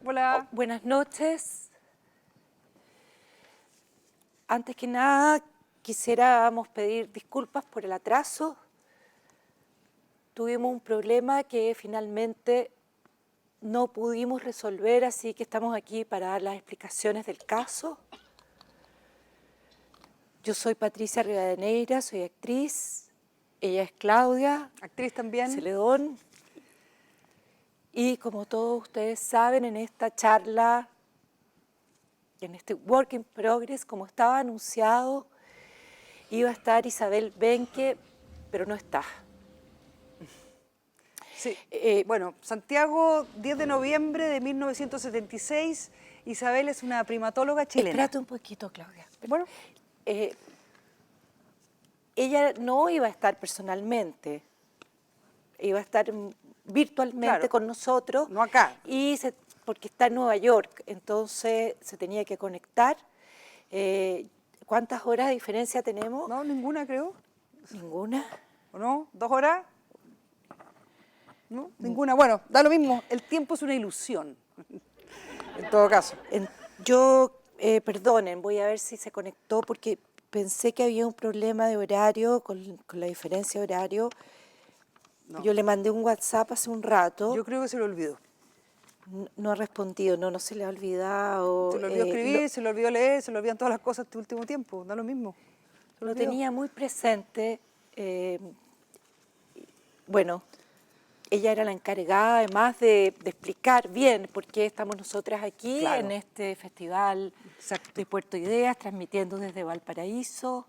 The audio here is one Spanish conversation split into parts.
Hola. Buenas noches. Antes que nada, quisiéramos pedir disculpas por el atraso. Tuvimos un problema que finalmente no pudimos resolver, así que estamos aquí para dar las explicaciones del caso. Yo soy Patricia Rivadeneira, soy actriz. Ella es Claudia. Actriz también. Celedón. Y como todos ustedes saben, en esta charla, en este Work in Progress, como estaba anunciado, iba a estar Isabel Benque, pero no está. Sí. Bueno, Santiago, 10 de noviembre de 1976. Isabel es una primatóloga chilena. Espérate un poquito, Claudia. Bueno. Ella no iba a estar personalmente, iba a estar virtualmente, claro, con nosotros. No acá. Porque está en Nueva York, entonces se tenía que conectar. ¿Cuántas horas de diferencia tenemos? No, ninguna creo. ¿Ninguna? ¿O no? ¿2 horas? No, ninguna. Bueno, da lo mismo. El tiempo es una ilusión. En todo caso. Perdonen, voy a ver si se conectó porque pensé que había un problema de horario con la diferencia de horario. No. Yo le mandé un WhatsApp hace un rato. Yo creo que se lo olvidó. No ha respondido, no se le ha olvidado. Se le olvidó escribir, se le olvidó leer, se le olvidan todas las cosas este último tiempo, da lo mismo. Lo tenía muy presente. Bueno, ella era la encargada además de explicar bien por qué estamos nosotras aquí, claro, en este festival. Exacto. De Puerto Ideas, transmitiendo desde Valparaíso.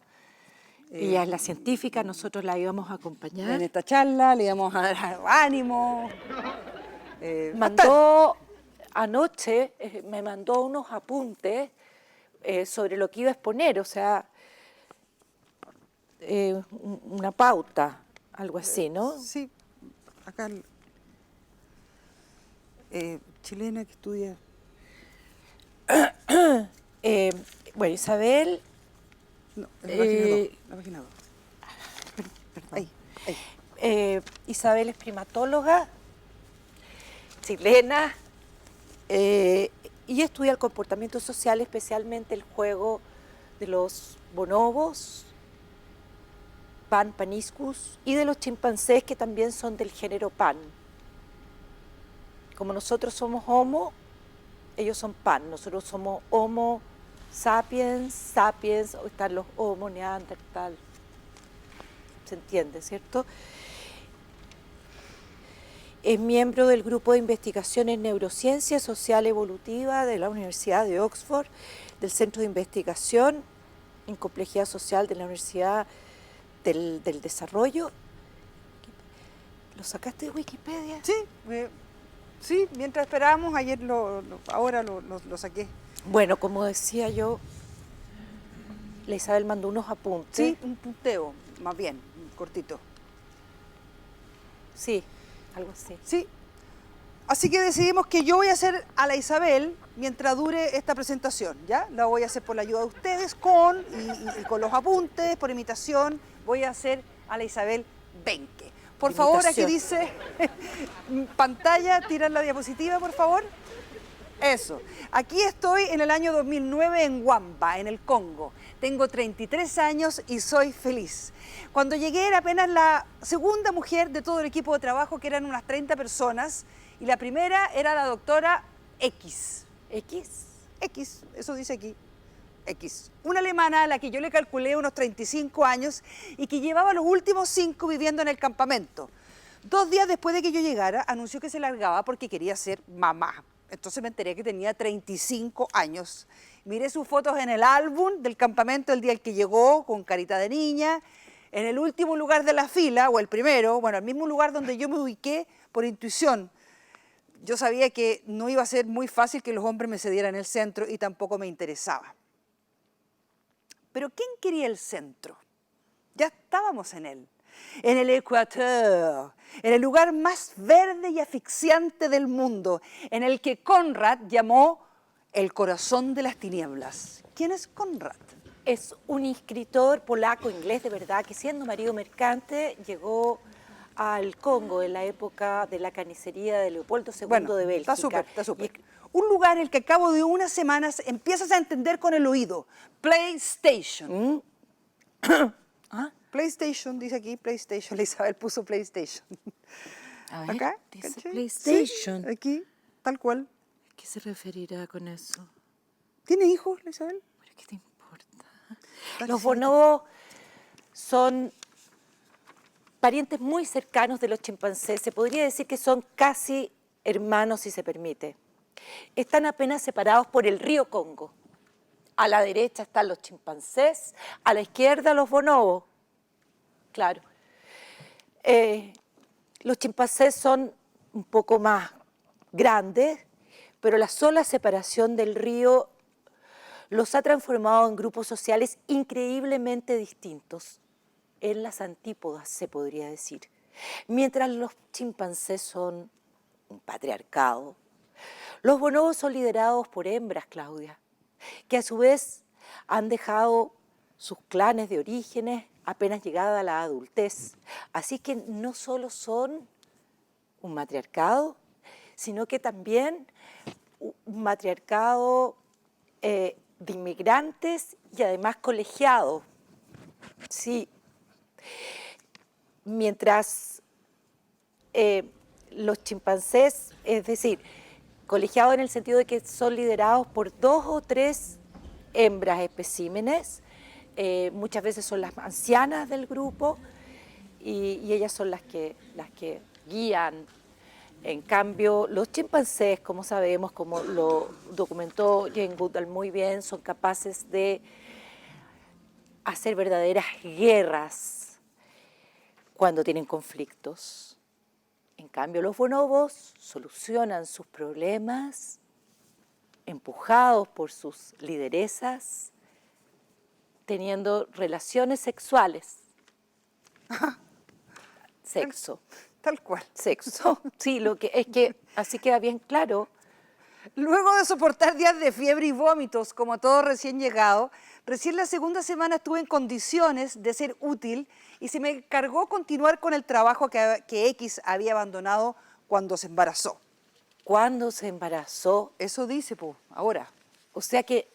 Ella es la científica, nosotros la íbamos a acompañar. En esta charla le íbamos a dar ánimo. Anoche me mandó unos apuntes sobre lo que iba a exponer, o sea, una pauta, algo así, ¿no? Sí, acá, chilena que estudia. Bueno, Isabel... No, en la página 2. Perdón. Ahí. Isabel es primatóloga, chilena, y estudia el comportamiento social, especialmente el juego de los bonobos, Pan paniscus, y de los chimpancés, que también son del género Pan. Como nosotros somos Homo, ellos son Pan. Nosotros somos Homo sapiens, o están los Homo neandertal. ¿Se entiende, cierto? Es miembro del Grupo de Investigación en Neurociencia Social Evolutiva de la Universidad de Oxford, del Centro de Investigación en Complejidad Social de la Universidad del Desarrollo. ¿Lo sacaste de Wikipedia? Sí, sí, mientras esperábamos, ayer ahora lo saqué. Bueno, como decía yo, la Isabel mandó unos apuntes. Sí, un punteo, más bien, cortito. Sí, algo así. Sí. Así que decidimos que yo voy a hacer a la Isabel mientras dure esta presentación, ¿ya? La voy a hacer por la ayuda de ustedes y con los apuntes, por imitación, voy a hacer a la Isabel Benque. Por favor, aquí dice pantalla, tiran la diapositiva, por favor. Eso. Aquí estoy en el año 2009 en Wamba, en el Congo. Tengo 33 años y soy feliz. Cuando llegué era apenas la segunda mujer de todo el equipo de trabajo, que eran unas 30 personas, y la primera era la doctora X. ¿X? X, eso dice aquí. X. Una alemana a la que yo le calculé unos 35 años y que llevaba los últimos 5 viviendo en el campamento. 2 días después de que yo llegara, anunció que se largaba porque quería ser mamá. Entonces me enteré que tenía 35 años. Miré sus fotos en el álbum del campamento el día en que llegó, con carita de niña, en el último lugar de la fila, o el primero, bueno, el mismo lugar donde yo me ubiqué por intuición. Yo sabía que no iba a ser muy fácil que los hombres me cedieran el centro y tampoco me interesaba. Pero ¿quién quería el centro? Ya estábamos en él. En el Ecuador, en el lugar más verde y asfixiante del mundo, en el que Conrad llamó el corazón de las tinieblas. ¿Quién es Conrad? Es un escritor polaco-inglés de verdad que, siendo marido mercante, llegó al Congo en la época de la carnicería de Leopoldo II Bueno, de Bélgica. está súper, está súper. Un lugar en el que al cabo de unas semanas empiezas a entender con el oído. PlayStation. ¿Ah? PlayStation, dice aquí, PlayStation. La Isabel puso PlayStation. A ver, Acá, dice ¿cachai? PlayStation. Sí, aquí, tal cual. ¿A qué se referirá con eso? ¿Tiene hijos, la Isabel? ¿Pero qué te importa? Dale, Los sigue tú. bonobos son parientes muy cercanos de los chimpancés. Se podría decir que son casi hermanos, si se permite. Están apenas separados por el río Congo. A la derecha están los chimpancés, a la izquierda los bonobos. Claro. Los chimpancés son un poco más grandes, pero la sola separación del río los ha transformado en grupos sociales increíblemente distintos, en las antípodas, se podría decir. Mientras los chimpancés son un patriarcado, los bonobos son liderados por hembras, Claudia, que a su vez han dejado sus clanes de orígenes apenas llegada a la adultez. Así que no solo son un matriarcado, sino que también un matriarcado de inmigrantes y además colegiados. Sí. Mientras los chimpancés, es decir, colegiados en el sentido de que son liderados por 2 o 3 hembras especímenes, muchas veces son las ancianas del grupo y ellas son las que guían. En cambio, los chimpancés, como sabemos, como lo documentó Jane Goodall muy bien, son capaces de hacer verdaderas guerras cuando tienen conflictos. En cambio, los bonobos solucionan sus problemas empujados por sus lideresas, teniendo relaciones sexuales. Sexo. Tal cual. Sexo. Sí, lo que es que así queda bien claro. Luego de soportar días de fiebre y vómitos, como todo recién llegado, recién la segunda semana estuve en condiciones de ser útil y se me encargó continuar con el trabajo que X había abandonado cuando se embarazó. Cuando se embarazó, Eso dice, pues, ahora. o sea que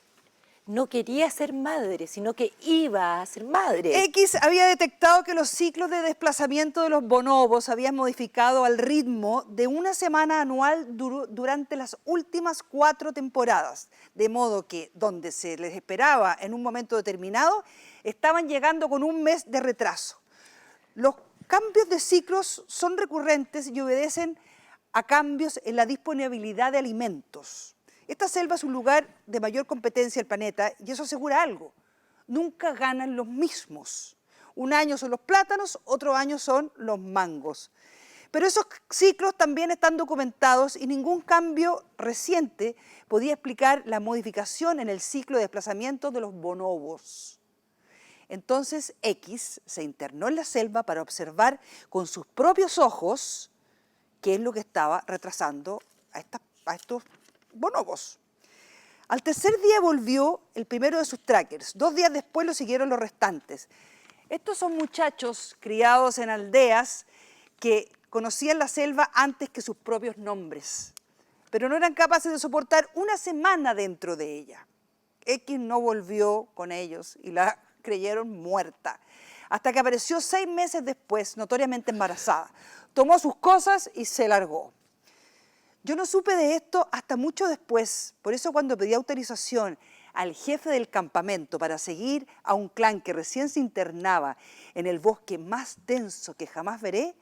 no quería ser madre, sino que iba a ser madre. X había detectado que los ciclos de desplazamiento de los bonobos habían modificado al ritmo de una semana anual durante las últimas 4 temporadas, de modo que donde se les esperaba en un momento determinado, estaban llegando con un mes de retraso. Los cambios de ciclos son recurrentes y obedecen a cambios en la disponibilidad de alimentos. Esta selva es un lugar de mayor competencia del planeta y eso asegura algo. Nunca ganan los mismos. Un año son los plátanos, otro año son los mangos. Pero esos ciclos también están documentados y ningún cambio reciente podía explicar la modificación en el ciclo de desplazamiento de los bonobos. Entonces X se internó en la selva para observar con sus propios ojos qué es lo que estaba retrasando a estos bonobos. Al tercer día volvió el primero de sus trackers. 2 días después lo siguieron los restantes. Estos son muchachos criados en aldeas que conocían la selva antes que sus propios nombres, pero no eran capaces de soportar una semana dentro de ella. X no volvió con ellos y la creyeron muerta, hasta que apareció 6 meses después, notoriamente embarazada. Tomó sus cosas y se largó. Yo no supe de esto hasta mucho después, por eso cuando pedí autorización al jefe del campamento para seguir a un clan que recién se internaba en el bosque más denso que jamás veré,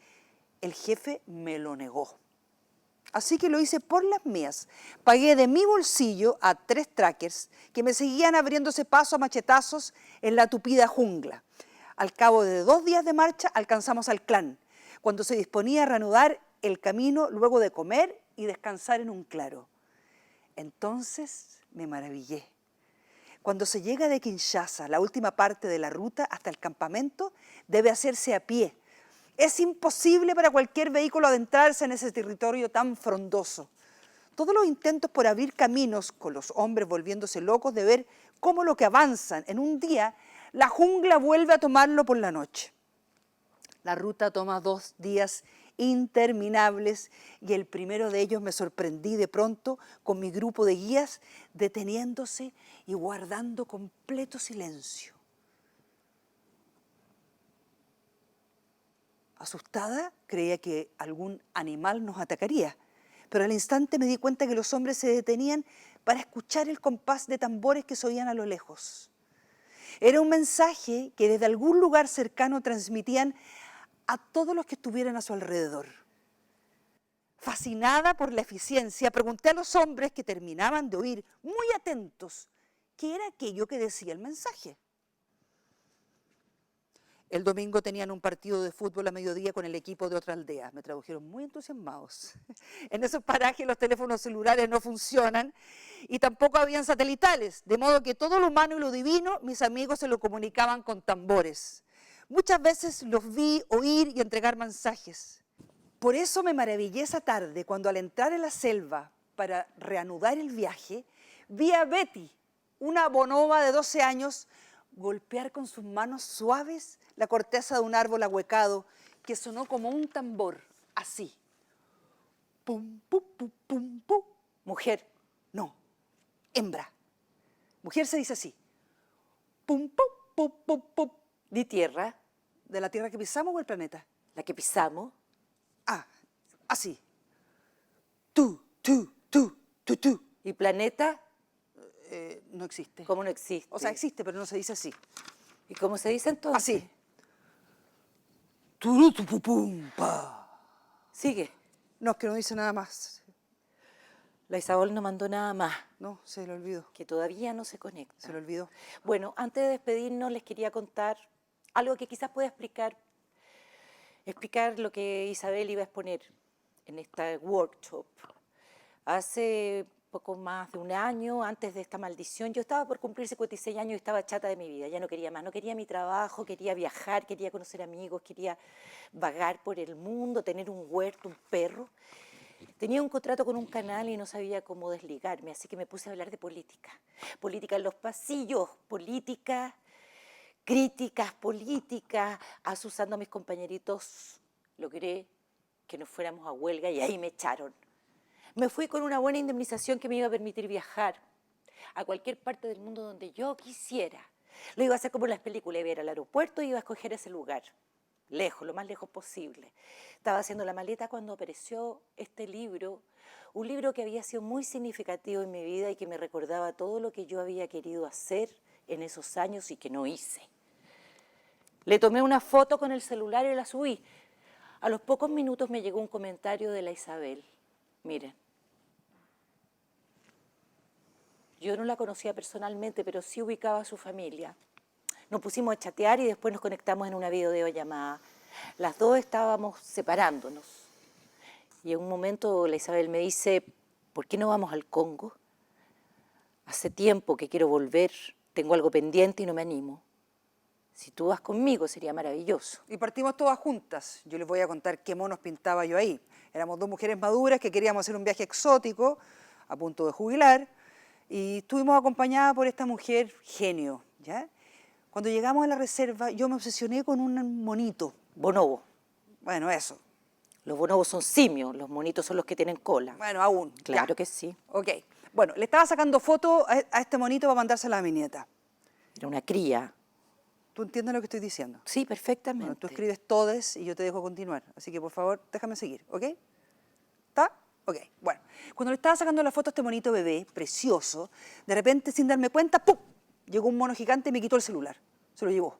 el jefe me lo negó. Así que lo hice por las mías. Pagué de mi bolsillo a 3 trackers que me seguían abriéndose paso a machetazos en la tupida jungla. Al cabo de 2 días de marcha alcanzamos al clan, cuando se disponía a reanudar el camino luego de comer y descansar en un claro. Entonces me maravillé. Cuando se llega de Kinshasa, la última parte de la ruta hasta el campamento debe hacerse a pie. Es imposible para cualquier vehículo adentrarse en ese territorio tan frondoso. Todos los intentos por abrir caminos, con los hombres volviéndose locos de ver cómo lo que avanzan en un día, la jungla vuelve a tomarlo por la noche. La ruta toma 2 días interminables y el primero de ellos me sorprendí de pronto con mi grupo de guías deteniéndose y guardando completo silencio. Asustada, creía que algún animal nos atacaría, pero al instante me di cuenta que los hombres se detenían para escuchar el compás de tambores que se oían a lo lejos. Era un mensaje que desde algún lugar cercano transmitían a todos los que estuvieran a su alrededor. Fascinada por la eficiencia, pregunté a los hombres que terminaban de oír, muy atentos, qué era aquello que decía el mensaje. El domingo tenían un partido de fútbol a mediodía con el equipo de otra aldea. Me tradujeron muy entusiasmados. En esos parajes los teléfonos celulares no funcionan y tampoco habían satelitales, de modo que todo lo humano y lo divino mis amigos se lo comunicaban con tambores. Muchas veces los vi oír y entregar mensajes. Por eso me maravillé esa tarde cuando al entrar en la selva para reanudar el viaje, vi a Betty, una bonoba de 12 años, golpear con sus manos suaves la corteza de un árbol ahuecado que sonó como un tambor, así. Pum, pum, pum, pum, pum. Mujer, no, hembra. Mujer se dice así. Pum, pum, pum, pum, pum. ¿De tierra? ¿De la tierra que pisamos o el planeta? La que pisamos. Ah, así. Tú, tú, tú, tú, tú. ¿Y planeta? No existe. ¿Cómo no existe? O sea, existe, pero no se dice así. ¿Y cómo se dice entonces? Así. Turutupupumpa. Sigue. No, es que no dice nada más. La Isabel no mandó nada más, No, se le olvidó. que todavía no se conecta. Se le olvidó. Bueno, antes de despedirnos les quería contar algo que quizás pueda explicar lo que Isabel iba a exponer en esta workshop. Hace poco más de un año, antes de esta maldición, yo estaba por cumplir 56 años y estaba chata de mi vida, ya no quería más, no quería mi trabajo, quería viajar, quería conocer amigos, quería vagar por el mundo, tener un huerto, un perro. Tenía un contrato con un canal y no sabía cómo desligarme, así que me puse a hablar de política. Política en los pasillos, política, críticas políticas, asusando a mis compañeritos. Logré que nos fuéramos a huelga y ahí me echaron. Me fui con una buena indemnización que me iba a permitir viajar a cualquier parte del mundo donde yo quisiera. Lo iba a hacer como en las películas, iba a ir al aeropuerto y iba a escoger ese lugar. Lejos, lo más lejos posible. Estaba haciendo la maleta cuando apareció este libro, un libro que había sido muy significativo en mi vida y que me recordaba todo lo que yo había querido hacer en esos años y que no hice. Le tomé una foto con el celular y la subí. A los pocos minutos me llegó un comentario de la Isabel. Miren, yo no la conocía personalmente, pero sí ubicaba a su familia. Nos pusimos a chatear y después nos conectamos en una videollamada. Las dos estábamos separándonos. Y en un momento la Isabel me dice, ¿por qué no vamos al Congo? Hace tiempo que quiero volver, tengo algo pendiente y no me animo. Si tú vas conmigo sería maravilloso. Y partimos todas juntas. Yo les voy a contar qué monos pintaba yo ahí. Éramos 2 mujeres maduras que queríamos hacer un viaje exótico, a punto de jubilar, y estuvimos acompañadas por esta mujer genio, ¿ya? Cuando llegamos a la reserva, yo me obsesioné con un monito. Bonobo. Bueno, eso. Los bonobos son simios, los monitos son los que tienen cola. Bueno, aún. Claro ya. que sí. Ok. Bueno, le estaba sacando fotos a este monito para mandársela a mi nieta. Era una cría. ¿Tú entiendes lo que estoy diciendo? Sí, perfectamente. Bueno, tú escribes todes y yo te dejo continuar. Así que, por favor, déjame seguir, ¿ok? ¿Está? Ok. Bueno, cuando le estaba sacando la foto a este monito bebé, precioso, de repente, sin darme cuenta, ¡pum! Llegó un mono gigante y me quitó el celular. Se lo llevó.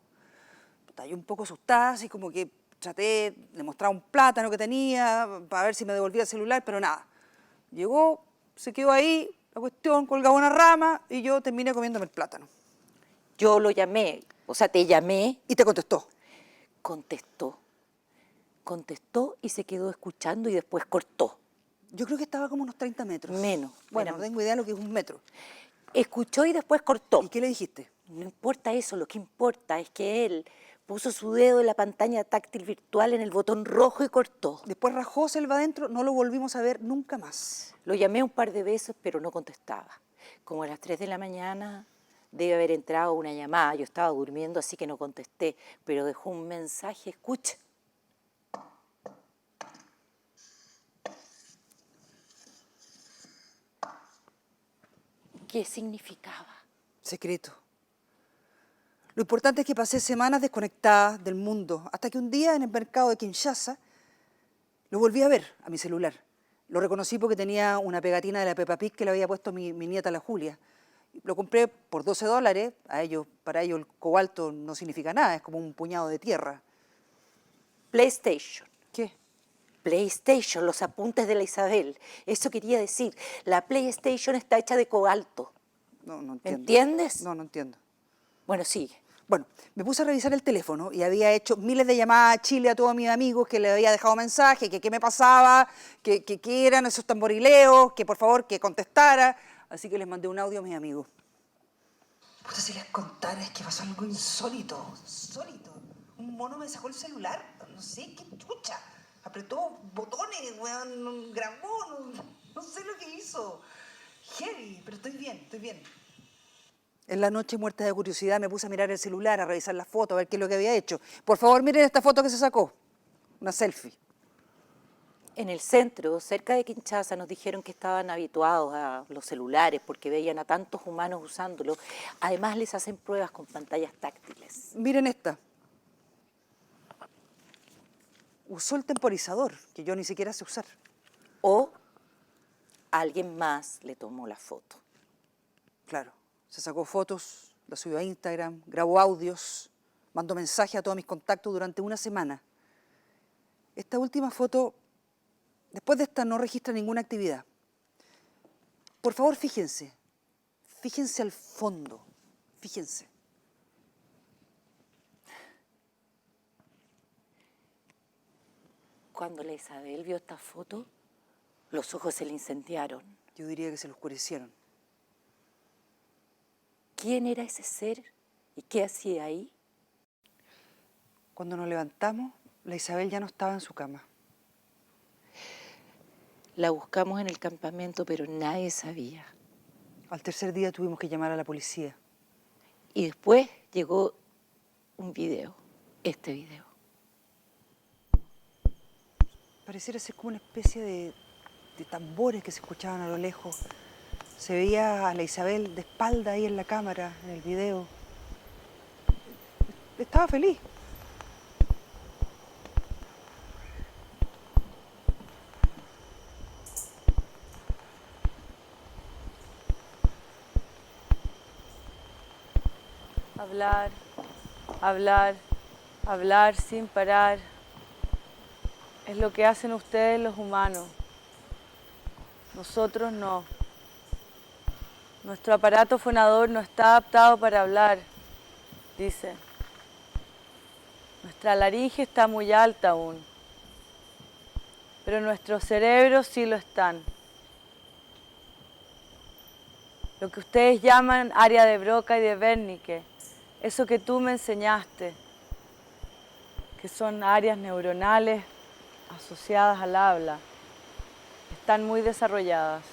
Estaba yo un poco asustada, así como que traté de mostrar un plátano que tenía para ver si me devolvía el celular, pero nada. Llegó, se quedó ahí, la cuestión, colgaba una rama y yo terminé comiéndome el plátano. Yo lo llamé, o sea, te llamé. Y te contestó. Contestó y se quedó escuchando y después cortó. Yo creo que estaba como unos 30 metros. Menos. Bueno, no tengo idea de lo que es 1 metro. Escuchó y después cortó. ¿Y qué le dijiste? No importa eso, lo que importa es que él puso su dedo en la pantalla táctil virtual en el botón rojo y cortó. Después rajó selva adentro, no lo volvimos a ver nunca más. Lo llamé un par de veces, pero no contestaba. Como a las 3 de la mañana debe haber entrado una llamada. Yo estaba durmiendo, así que no contesté, pero dejó un mensaje. Escucha, ¿Qué significaba? Secreto. Lo importante es que pasé semanas desconectada del mundo, hasta que un día en el mercado de Kinshasa lo volví a ver a mi celular. Lo reconocí porque tenía una pegatina de la Peppa Pig que le había puesto mi nieta, la Julia. Lo compré por $12. Para ellos el cobalto no significa nada, es como un puñado de tierra. PlayStation. ¿Qué? PlayStation, los apuntes de la Isabel. Eso quería decir, la PlayStation está hecha de cobalto. No entiendo. ¿Entiendes? No entiendo. Bueno, sigue. Bueno, me puse a revisar el teléfono y había hecho miles de llamadas a Chile a todos mis amigos que le había dejado mensaje, que qué me pasaba, que eran esos tamborileos, que por favor que contestara. Así que les mandé un audio a mis amigos. Puta, si les contara es que pasó algo insólito. Un mono me sacó el celular, no sé, qué chucha. Apretó botones, weón, grabó, no sé lo que hizo. Heavy, pero estoy bien. En la noche, muerta de curiosidad, me puse a mirar el celular, a revisar las fotos, a ver qué es lo que había hecho. Por favor, miren esta foto que se sacó. Una selfie. En el centro, cerca de Kinshasa, nos dijeron que estaban habituados a los celulares porque veían a tantos humanos usándolo. Además, les hacen pruebas con pantallas táctiles. Miren esta. Usó el temporizador, que yo ni siquiera sé usar. O alguien más le tomó la foto. Claro, se sacó fotos, la subió a Instagram, grabó audios, mandó mensajes a todos mis contactos durante una semana. Esta última foto, después de esta, no registra ninguna actividad. Por favor, fíjense al fondo, fíjense. Cuando la Isabel vio esta foto, los ojos se le incendiaron. Yo diría que se le oscurecieron. ¿Quién era ese ser y qué hacía ahí? Cuando nos levantamos, la Isabel ya no estaba en su cama. La buscamos en el campamento, pero nadie sabía. Al tercer día tuvimos que llamar a la policía. Y después llegó un video, este video. Pareciera ser como una especie de tambores que se escuchaban a lo lejos. Se veía a la Isabel de espalda ahí en la cámara, en el video. Estaba feliz. Hablar, hablar, hablar sin parar. Es lo que hacen ustedes los humanos. Nosotros no. Nuestro aparato fonador no está adaptado para hablar, dice. Nuestra laringe está muy alta aún, pero nuestros cerebros sí lo están. Lo que ustedes llaman área de Broca y de Wernicke, eso que tú me enseñaste, que son áreas neuronales asociadas al habla, están muy desarrolladas.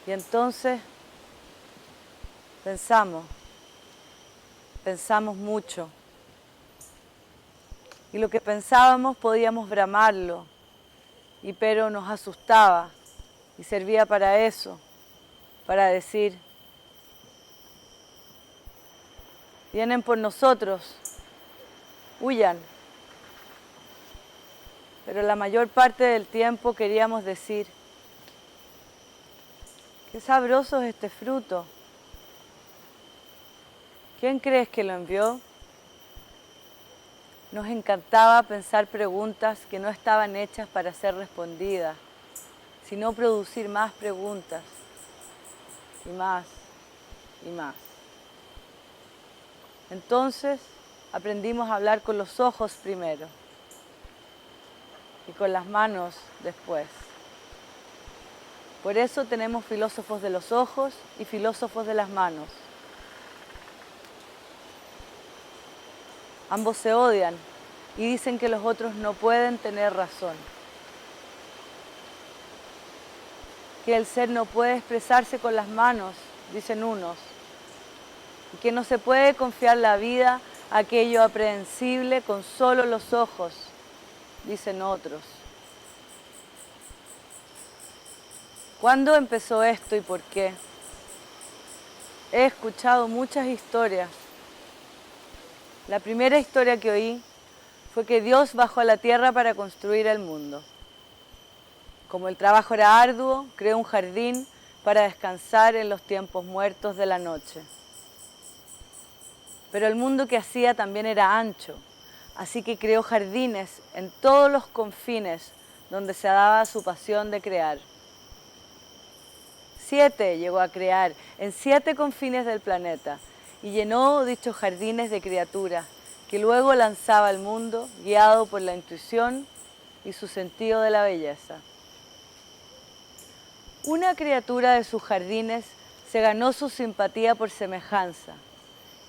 Y entonces pensamos mucho. Y lo que pensábamos podíamos bramarlo, pero nos asustaba y servía para eso, para decir, vienen por nosotros, huyan. Pero la mayor parte del tiempo queríamos decir, qué sabroso es este fruto. ¿Quién crees que lo envió? Nos encantaba pensar preguntas que no estaban hechas para ser respondidas, sino producir más preguntas, y más, y más. Entonces aprendimos a hablar con los ojos primero y con las manos después. Por eso tenemos filósofos de los ojos y filósofos de las manos. Ambos se odian y dicen que los otros no pueden tener razón. Que el ser no puede expresarse con las manos, dicen unos. Y que no se puede confiar la vida a aquello aprehensible con solo los ojos, dicen otros. ¿Cuándo empezó esto y por qué? he escuchado muchas historias. La primera historia que oí fue que Dios bajó a la tierra para construir el mundo. Como el trabajo era arduo, creó un jardín para descansar en los tiempos muertos de la noche. Pero el mundo que hacía también era ancho, así que creó jardines en todos los confines donde se daba su pasión de crear. 7 llegó a crear en 7 confines del planeta y llenó dichos jardines de criaturas que luego lanzaba al mundo guiado por la intuición y su sentido de la belleza. Una criatura de sus jardines se ganó su simpatía por semejanza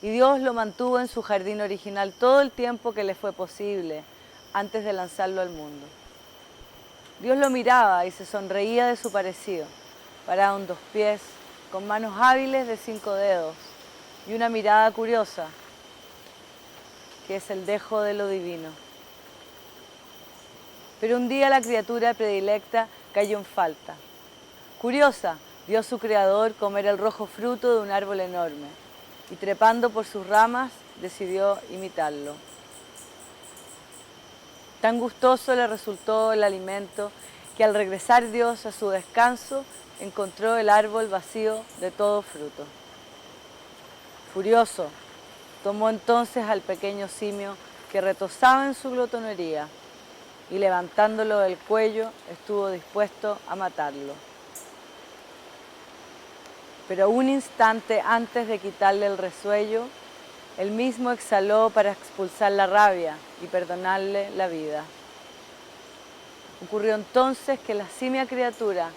y Dios lo mantuvo en su jardín original todo el tiempo que le fue posible antes de lanzarlo al mundo. Dios lo miraba y se sonreía de su parecido, parado en 2 pies, con manos hábiles de 5 dedos y una mirada curiosa, que es el dejo de lo divino. Pero un día la criatura predilecta cayó en falta. Curiosa, vio a su creador comer el rojo fruto de un árbol enorme y trepando por sus ramas decidió imitarlo. Tan gustoso le resultó el alimento que al regresar Dios a su descanso encontró el árbol vacío de todo fruto. Furioso, tomó entonces al pequeño simio que retozaba en su glotonería y levantándolo del cuello estuvo dispuesto a matarlo. Pero un instante antes de quitarle el resuello, él mismo exhaló para expulsar la rabia y perdonarle la vida. Ocurrió entonces que la simia criatura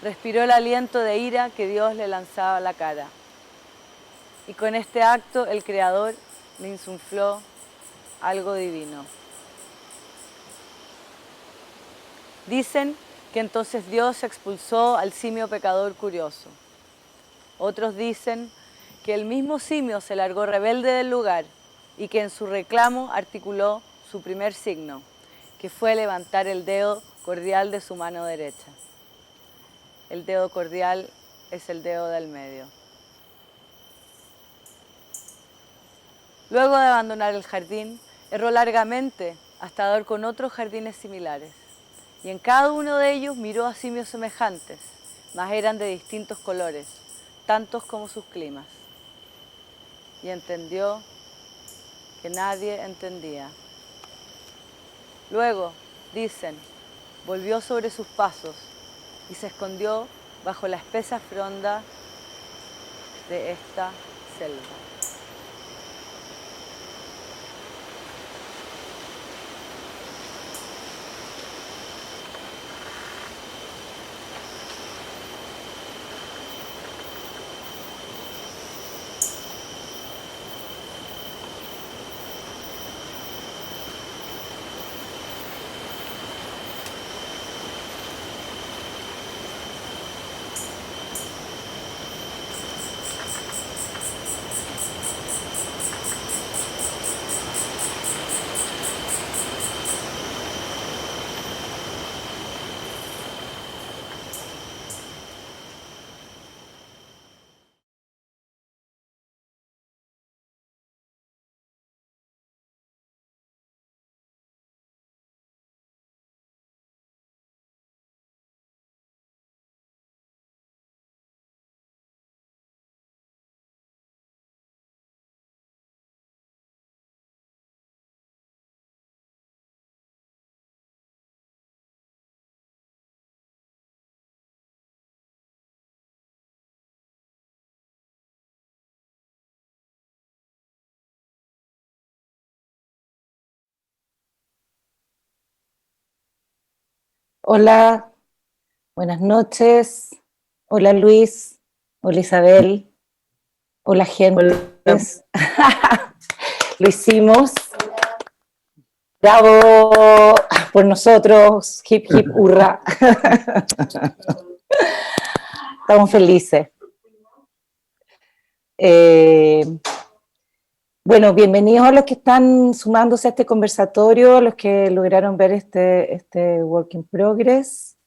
respiró el aliento de ira que Dios le lanzaba a la cara. Y con este acto el Creador le insufló algo divino. Dicen que entonces Dios expulsó al simio pecador curioso. Otros dicen que el mismo simio se largó rebelde del lugar y que en su reclamo articuló su primer signo, que fue levantar el dedo cordial de su mano derecha. El dedo cordial es el dedo del medio. Luego de abandonar el jardín, erró largamente hasta dar con otros jardines similares. Y en cada uno de ellos miró a simios semejantes, mas eran de distintos colores, tantos como sus climas. Y entendió que nadie entendía. Luego, dicen, volvió sobre sus pasos y se escondió bajo la espesa fronda de esta selva. Hola, buenas noches. Hola Luis, hola Isabel, hola Hola. gentes. Lo hicimos. Bravo por nosotros, hip hip hurra. Estamos felices. Bueno, bienvenidos a los que están sumándose a este conversatorio, a los que lograron ver este Work in Progress.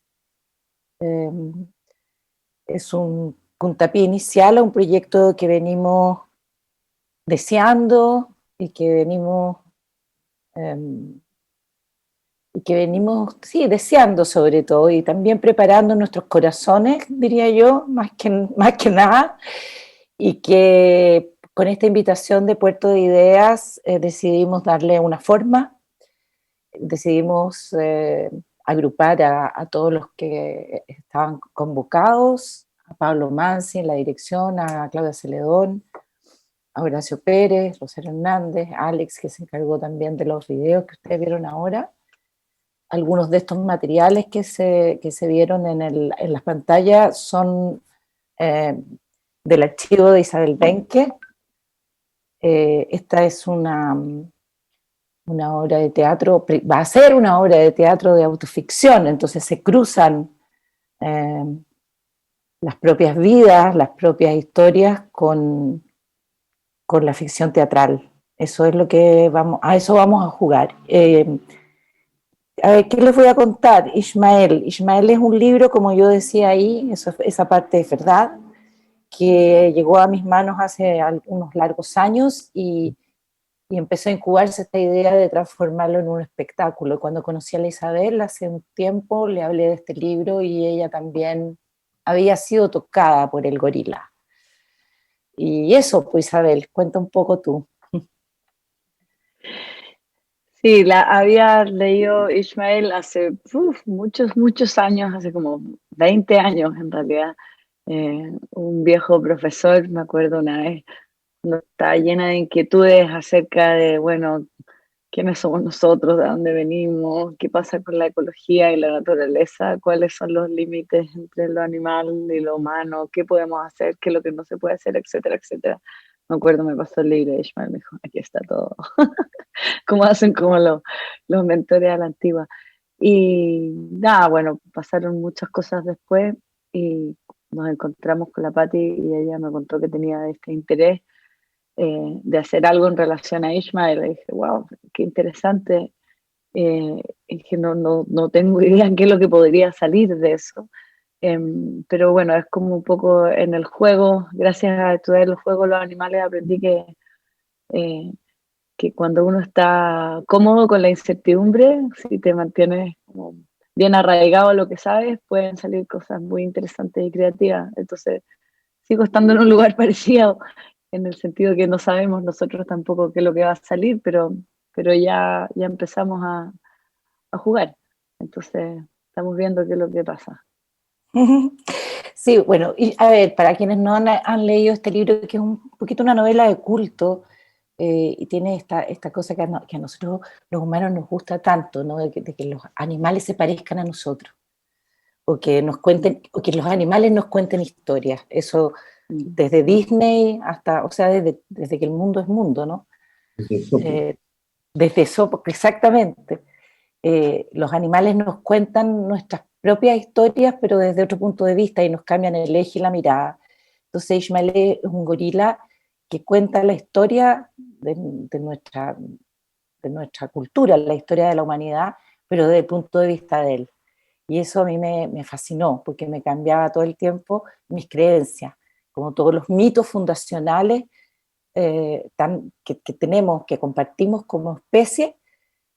Es un puntapié inicial a un proyecto que venimos deseando y que venimos, sí, deseando sobre todo, y también preparando nuestros corazones, diría yo, más que nada, y que con esta invitación de Puerto de Ideas decidimos darle una forma, decidimos agrupar a todos los que estaban convocados, a Pablo Mansi en la dirección, a Claudia Celedón, a Horacio Pérez, Rosario Hernández, Alex, que se encargó también de los videos que ustedes vieron ahora. Algunos de estos materiales que se vieron en las pantallas son del archivo de Isabel Benke. Esta es una obra de teatro, va a ser una obra de teatro de autoficción, entonces se cruzan las propias vidas, las propias historias con la ficción teatral. Eso es lo que a eso vamos a jugar. A ver, ¿qué les voy a contar? Ishmael. Ishmael es un libro, como yo decía ahí, esa parte es verdad, que llegó a mis manos hace unos largos años y empezó a incubarse esta idea de transformarlo en un espectáculo. Cuando conocí a la Isabel hace un tiempo, le hablé de este libro y ella también había sido tocada por el gorila. Y eso, pues Isabel, cuenta un poco tú. Sí, la había leído Ishmael hace muchos años, hace como 20 años en realidad. Un viejo profesor, me acuerdo una vez, no estaba llena de inquietudes acerca de, bueno, quiénes somos nosotros, de dónde venimos, qué pasa con la ecología y la naturaleza, cuáles son los límites entre lo animal y lo humano, qué podemos hacer, qué es lo que no se puede hacer, etcétera, etcétera. Me acuerdo, me pasó el libro de Ishmael, me dijo, aquí está todo, como hacen como los mentores a la antigua. Y nada, bueno, pasaron muchas cosas después y nos encontramos con la Patti y ella me contó que tenía este interés de hacer algo en relación a Ishmael. Y dije, wow, qué interesante. Es que no tengo idea qué es lo que podría salir de eso. Pero bueno, es como un poco en el juego, gracias a estudiar el juego, los animales, aprendí eh, que cuando uno está cómodo con la incertidumbre, si te mantienes como bien arraigado a lo que sabes, pueden salir cosas muy interesantes y creativas. Entonces, sigo estando en un lugar parecido, en el sentido que no sabemos nosotros tampoco qué es lo que va a salir, pero ya empezamos a jugar. Entonces, estamos viendo qué es lo que pasa. Sí, bueno, y a ver, para quienes no han leído este libro, que es un poquito una novela de culto, y tiene esta cosa que a nosotros los humanos nos gusta tanto, ¿no? De que los animales se parezcan a nosotros, o que nos cuenten, o que los animales nos cuenten historias. Eso Mm. desde Disney hasta, o sea, desde que el mundo es mundo, ¿no? Eso. Eh, Desde eso, porque exactamente. Los animales nos cuentan nuestras propias historias, pero desde otro punto de vista y nos cambian el eje y la mirada. Entonces Ismael es un gorila que cuenta la historia de nuestra cultura, la historia de la humanidad, pero desde el punto de vista de él. Y eso a mí me fascinó, porque me cambiaba todo el tiempo mis creencias, como todos los mitos fundacionales que tenemos, que compartimos como especie,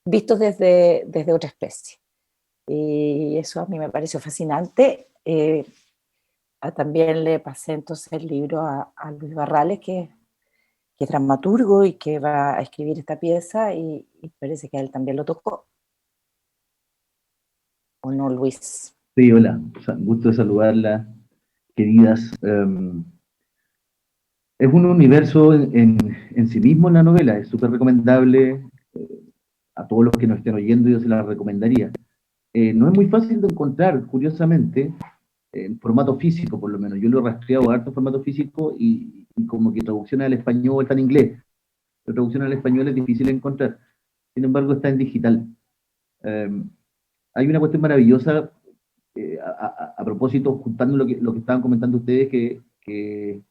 vistos desde otra especie. Y eso a mí me pareció fascinante. También le pasé entonces el libro a Luis Barrales, que es dramaturgo y que va a escribir esta pieza, y parece que a él también lo tocó. ¿O no, Luis? Sí, hola, gusto de saludarla, queridas. Es un universo en sí mismo la novela, es súper recomendable a todos los que nos estén oyendo, yo se la recomendaría. No es muy fácil de encontrar, curiosamente, en formato físico por lo menos. Yo lo he rastreado harto en formato físico y como que traducción al español está en inglés. La traducción al español es difícil de encontrar. Sin embargo, está en digital. Eh, Hay una cuestión maravillosa a propósito, juntando lo que estaban comentando ustedes, que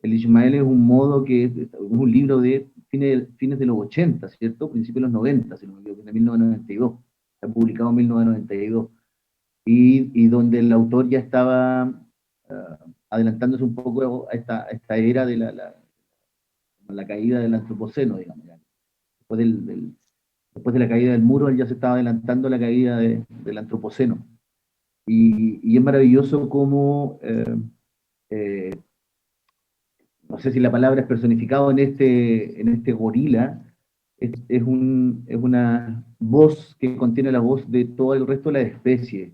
el Ismael es un modo es un libro de fines de los 80, ¿cierto? Principios de los 90, si no me equivoco, de 1992. Está publicado en 1992. Y donde el autor ya estaba adelantándose un poco a esta era de la caída del antropoceno, digamos. Ya. Después de la caída del muro, ya se estaba adelantando la caída del antropoceno. Y es maravilloso cómo, no sé si la palabra es personificado en este gorila, es una voz que contiene la voz de todo el resto de las especies,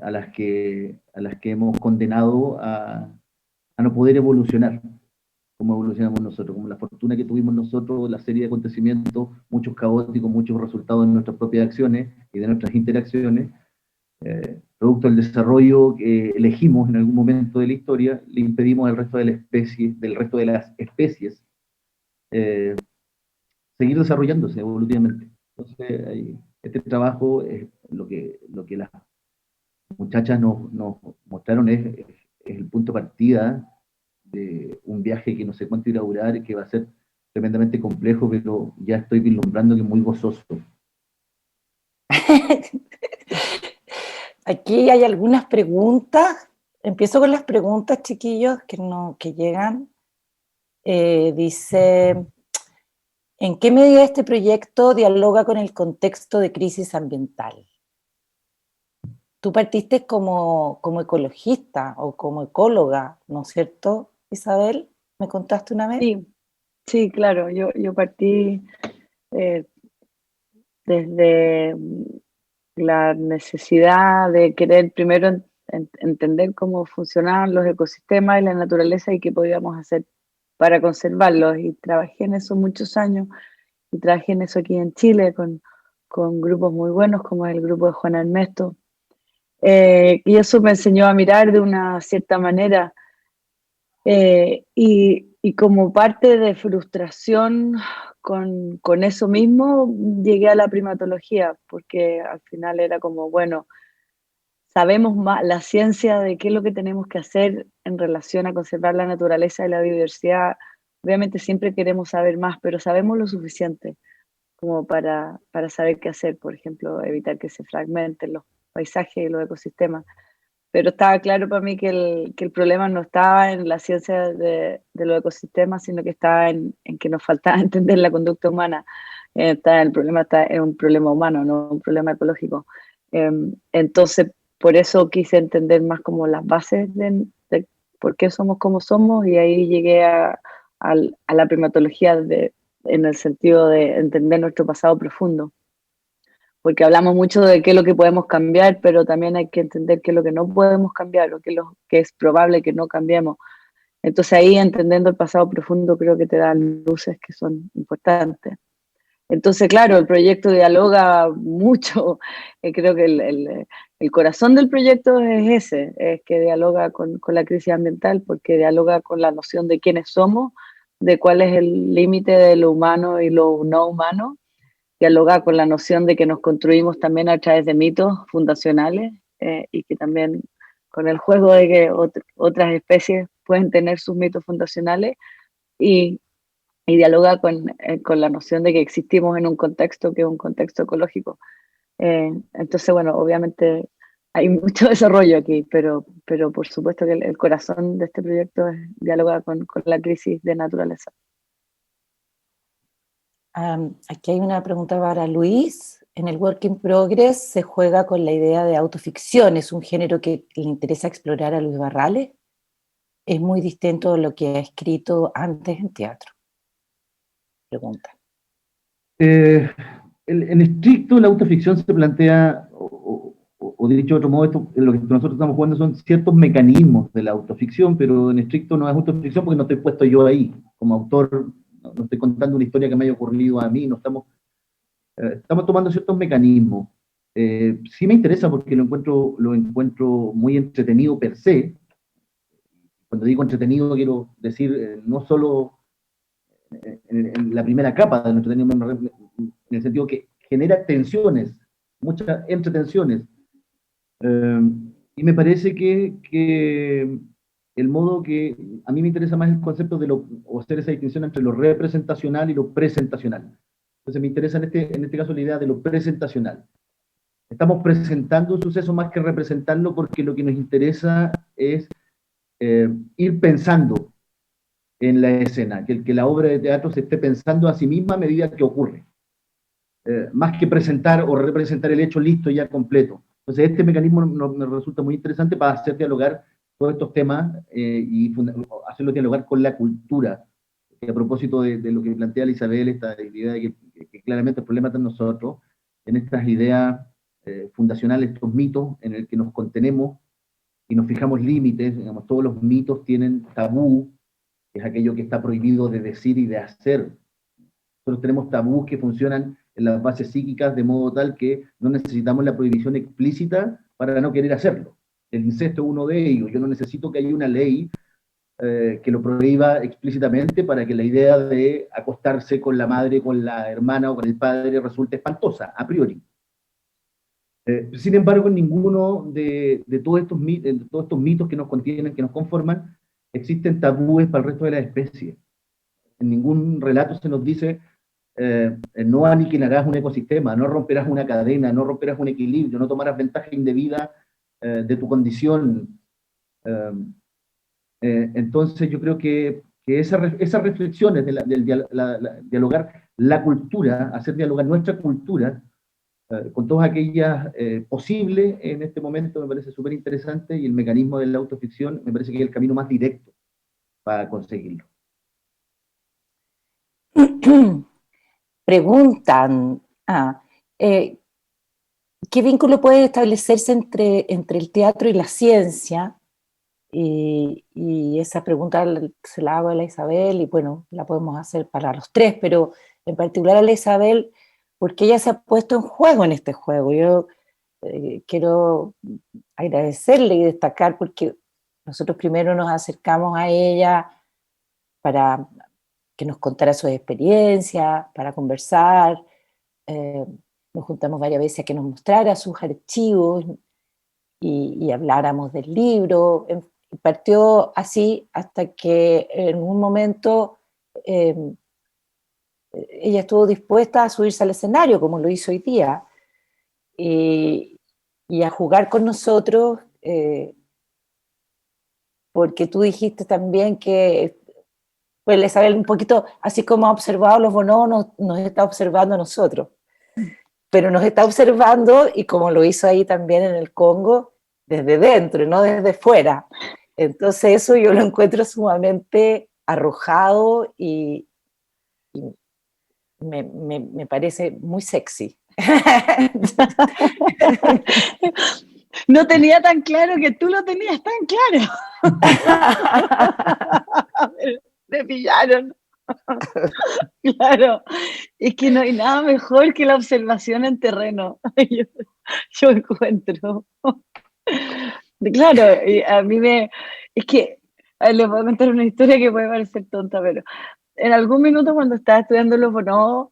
a las que hemos condenado a no poder evolucionar, como evolucionamos nosotros, como la fortuna que tuvimos nosotros, la serie de acontecimientos, muchos caóticos, muchos resultados de nuestras propias acciones y de nuestras interacciones, producto del desarrollo que elegimos en algún momento de la historia, le impedimos al resto de la especie, del resto de las especies, eh, seguir desarrollándose evolutivamente. Entonces, este trabajo es lo que las muchachas nos mostraron es el punto de partida de un viaje que no sé cuánto irá a durar, que va a ser tremendamente complejo, pero ya estoy vislumbrando que es muy gozoso. Aquí hay algunas preguntas. Empiezo con las preguntas, chiquillos, que llegan. Dice, ¿en qué medida este proyecto dialoga con el contexto de crisis ambiental? Tú partiste como ecologista o como ecóloga, ¿no es cierto, Isabel? ¿Me contaste una vez? Sí, sí, claro, yo partí eh, desde la necesidad de querer primero entender cómo funcionaban los ecosistemas y la naturaleza y qué podíamos hacer para conservarlos. Y trabajé en eso muchos años y trabajé en eso aquí en Chile con grupos muy buenos como el grupo de Juan Ernesto. Y eso me enseñó a mirar de una cierta manera. Y como parte de frustración con eso mismo, llegué a la primatología, porque al final era como, bueno, sabemos más la ciencia de qué es lo que tenemos que hacer en relación a conservar la naturaleza y la biodiversidad. Obviamente siempre queremos saber más, pero sabemos lo suficiente como para saber qué hacer, por ejemplo, evitar que se fragmenten los paisajes y los ecosistemas. Pero estaba claro para mí que el problema no estaba en la ciencia de los ecosistemas, sino que estaba en que nos faltaba entender la conducta humana. El problema está en un problema humano, no un problema ecológico. Entonces, por eso quise entender más como las bases de por qué somos como somos y ahí llegué a la primatología en el sentido de entender nuestro pasado profundo porque hablamos mucho de qué es lo que podemos cambiar, pero también hay que entender qué es lo que no podemos cambiar o qué es lo que es probable que no cambiemos. Entonces ahí entendiendo el pasado profundo creo que te dan luces que son importantes. Entonces, claro, el proyecto dialoga mucho. Creo que el corazón del proyecto es ese, es que dialoga con la crisis ambiental, porque dialoga con la noción de quiénes somos, de cuál es el límite de lo humano y lo no humano, dialoga con la noción de que nos construimos también a través de mitos fundacionales y que también con el juego de que otras especies pueden tener sus mitos fundacionales y, y dialoga con la noción de que existimos en un contexto que es un contexto ecológico. Entonces, bueno, obviamente hay mucho desarrollo aquí, pero por supuesto que el corazón de este proyecto es dialogar con la crisis de naturaleza. Aquí hay una pregunta para Luis. En el Work in Progress se juega con la idea de autoficción. ¿Es un género que le interesa explorar a Luis Barrales? Es muy distinto de lo que ha escrito antes en teatro. Pregunta. En estricto, la autoficción se plantea, o dicho de otro modo, lo que nosotros estamos jugando son ciertos mecanismos de la autoficción, pero en estricto no es autoficción porque no estoy puesto yo ahí. Como autor, no estoy contando una historia que me haya ocurrido a mí, no estamos tomando ciertos mecanismos. Sí me interesa porque lo encuentro muy entretenido per se. Cuando digo entretenido quiero decir no solo en la primera capa de nuestro entretenido, en el sentido que genera tensiones, muchas entretensiones. Y me parece que el modo que a mí me interesa más el concepto de o hacer esa distinción entre lo representacional y lo presentacional. Entonces me interesa en este caso la idea de lo presentacional. Estamos presentando un suceso más que representarlo porque lo que nos interesa es ir pensando en la escena, que la obra de teatro se esté pensando a sí misma a medida que ocurre, más que presentar o representar el hecho listo ya completo. Entonces este mecanismo me resulta muy interesante para hacer dialogar todos estos temas y hacerlo dialogar con la cultura. Y a propósito de lo que plantea Isabel, esta idea de que claramente el problema está en nosotros, en estas ideas fundacionales, estos mitos en el que nos contenemos y nos fijamos límites, digamos, todos los mitos tienen tabú, que es aquello que está prohibido de decir y de hacer. Nosotros tenemos tabús que funcionan en las bases psíquicas de modo tal que no necesitamos la prohibición explícita para no querer hacerlo. El incesto es uno de ellos. Yo no necesito que haya una ley que lo prohíba explícitamente para que la idea de acostarse con la madre, con la hermana o con el padre resulte espantosa, a priori. Sin embargo, en ninguno de todos estos mitos que nos contienen, que nos conforman, existen tabúes para el resto de las especies. En ningún relato se nos dice no aniquilarás un ecosistema, no romperás una cadena, no romperás un equilibrio, no tomarás ventaja indebida de tu condición. Entonces yo creo que esas reflexiones del dialogar la cultura, hacer dialogar nuestra cultura, con todas aquellas posibles en este momento me parece súper interesante, y el mecanismo de la autoficción me parece que es el camino más directo para conseguirlo. Preguntan, ¿qué vínculo puede establecerse entre el teatro y la ciencia? Y esa pregunta se la hago a la Isabel, y bueno, la podemos hacer para los tres, pero en particular a la Isabel, porque ella se ha puesto en juego en este juego. Yo quiero agradecerle y destacar, porque nosotros primero nos acercamos a ella para que nos contara sus experiencias, para conversar, nos juntamos varias veces a que nos mostrara sus archivos y habláramos del libro. Partió así hasta que en un momento ella estuvo dispuesta a subirse al escenario, como lo hizo hoy día, y a jugar con nosotros, porque tú dijiste también que pues Isabel un poquito, así como ha observado los bonobos, nos está observando a nosotros, pero nos está observando, y como lo hizo ahí también en el Congo, desde dentro, no desde fuera. Entonces eso yo lo encuentro sumamente arrojado y me parece muy sexy. No tenía tan claro que tú lo tenías tan claro. Me pillaron. Claro, es que no hay nada mejor que la observación en terreno. Yo encuentro. Claro, y a mí es que les voy a contar una historia que puede parecer tonta, pero en algún minuto cuando estaba estudiando los bonobos,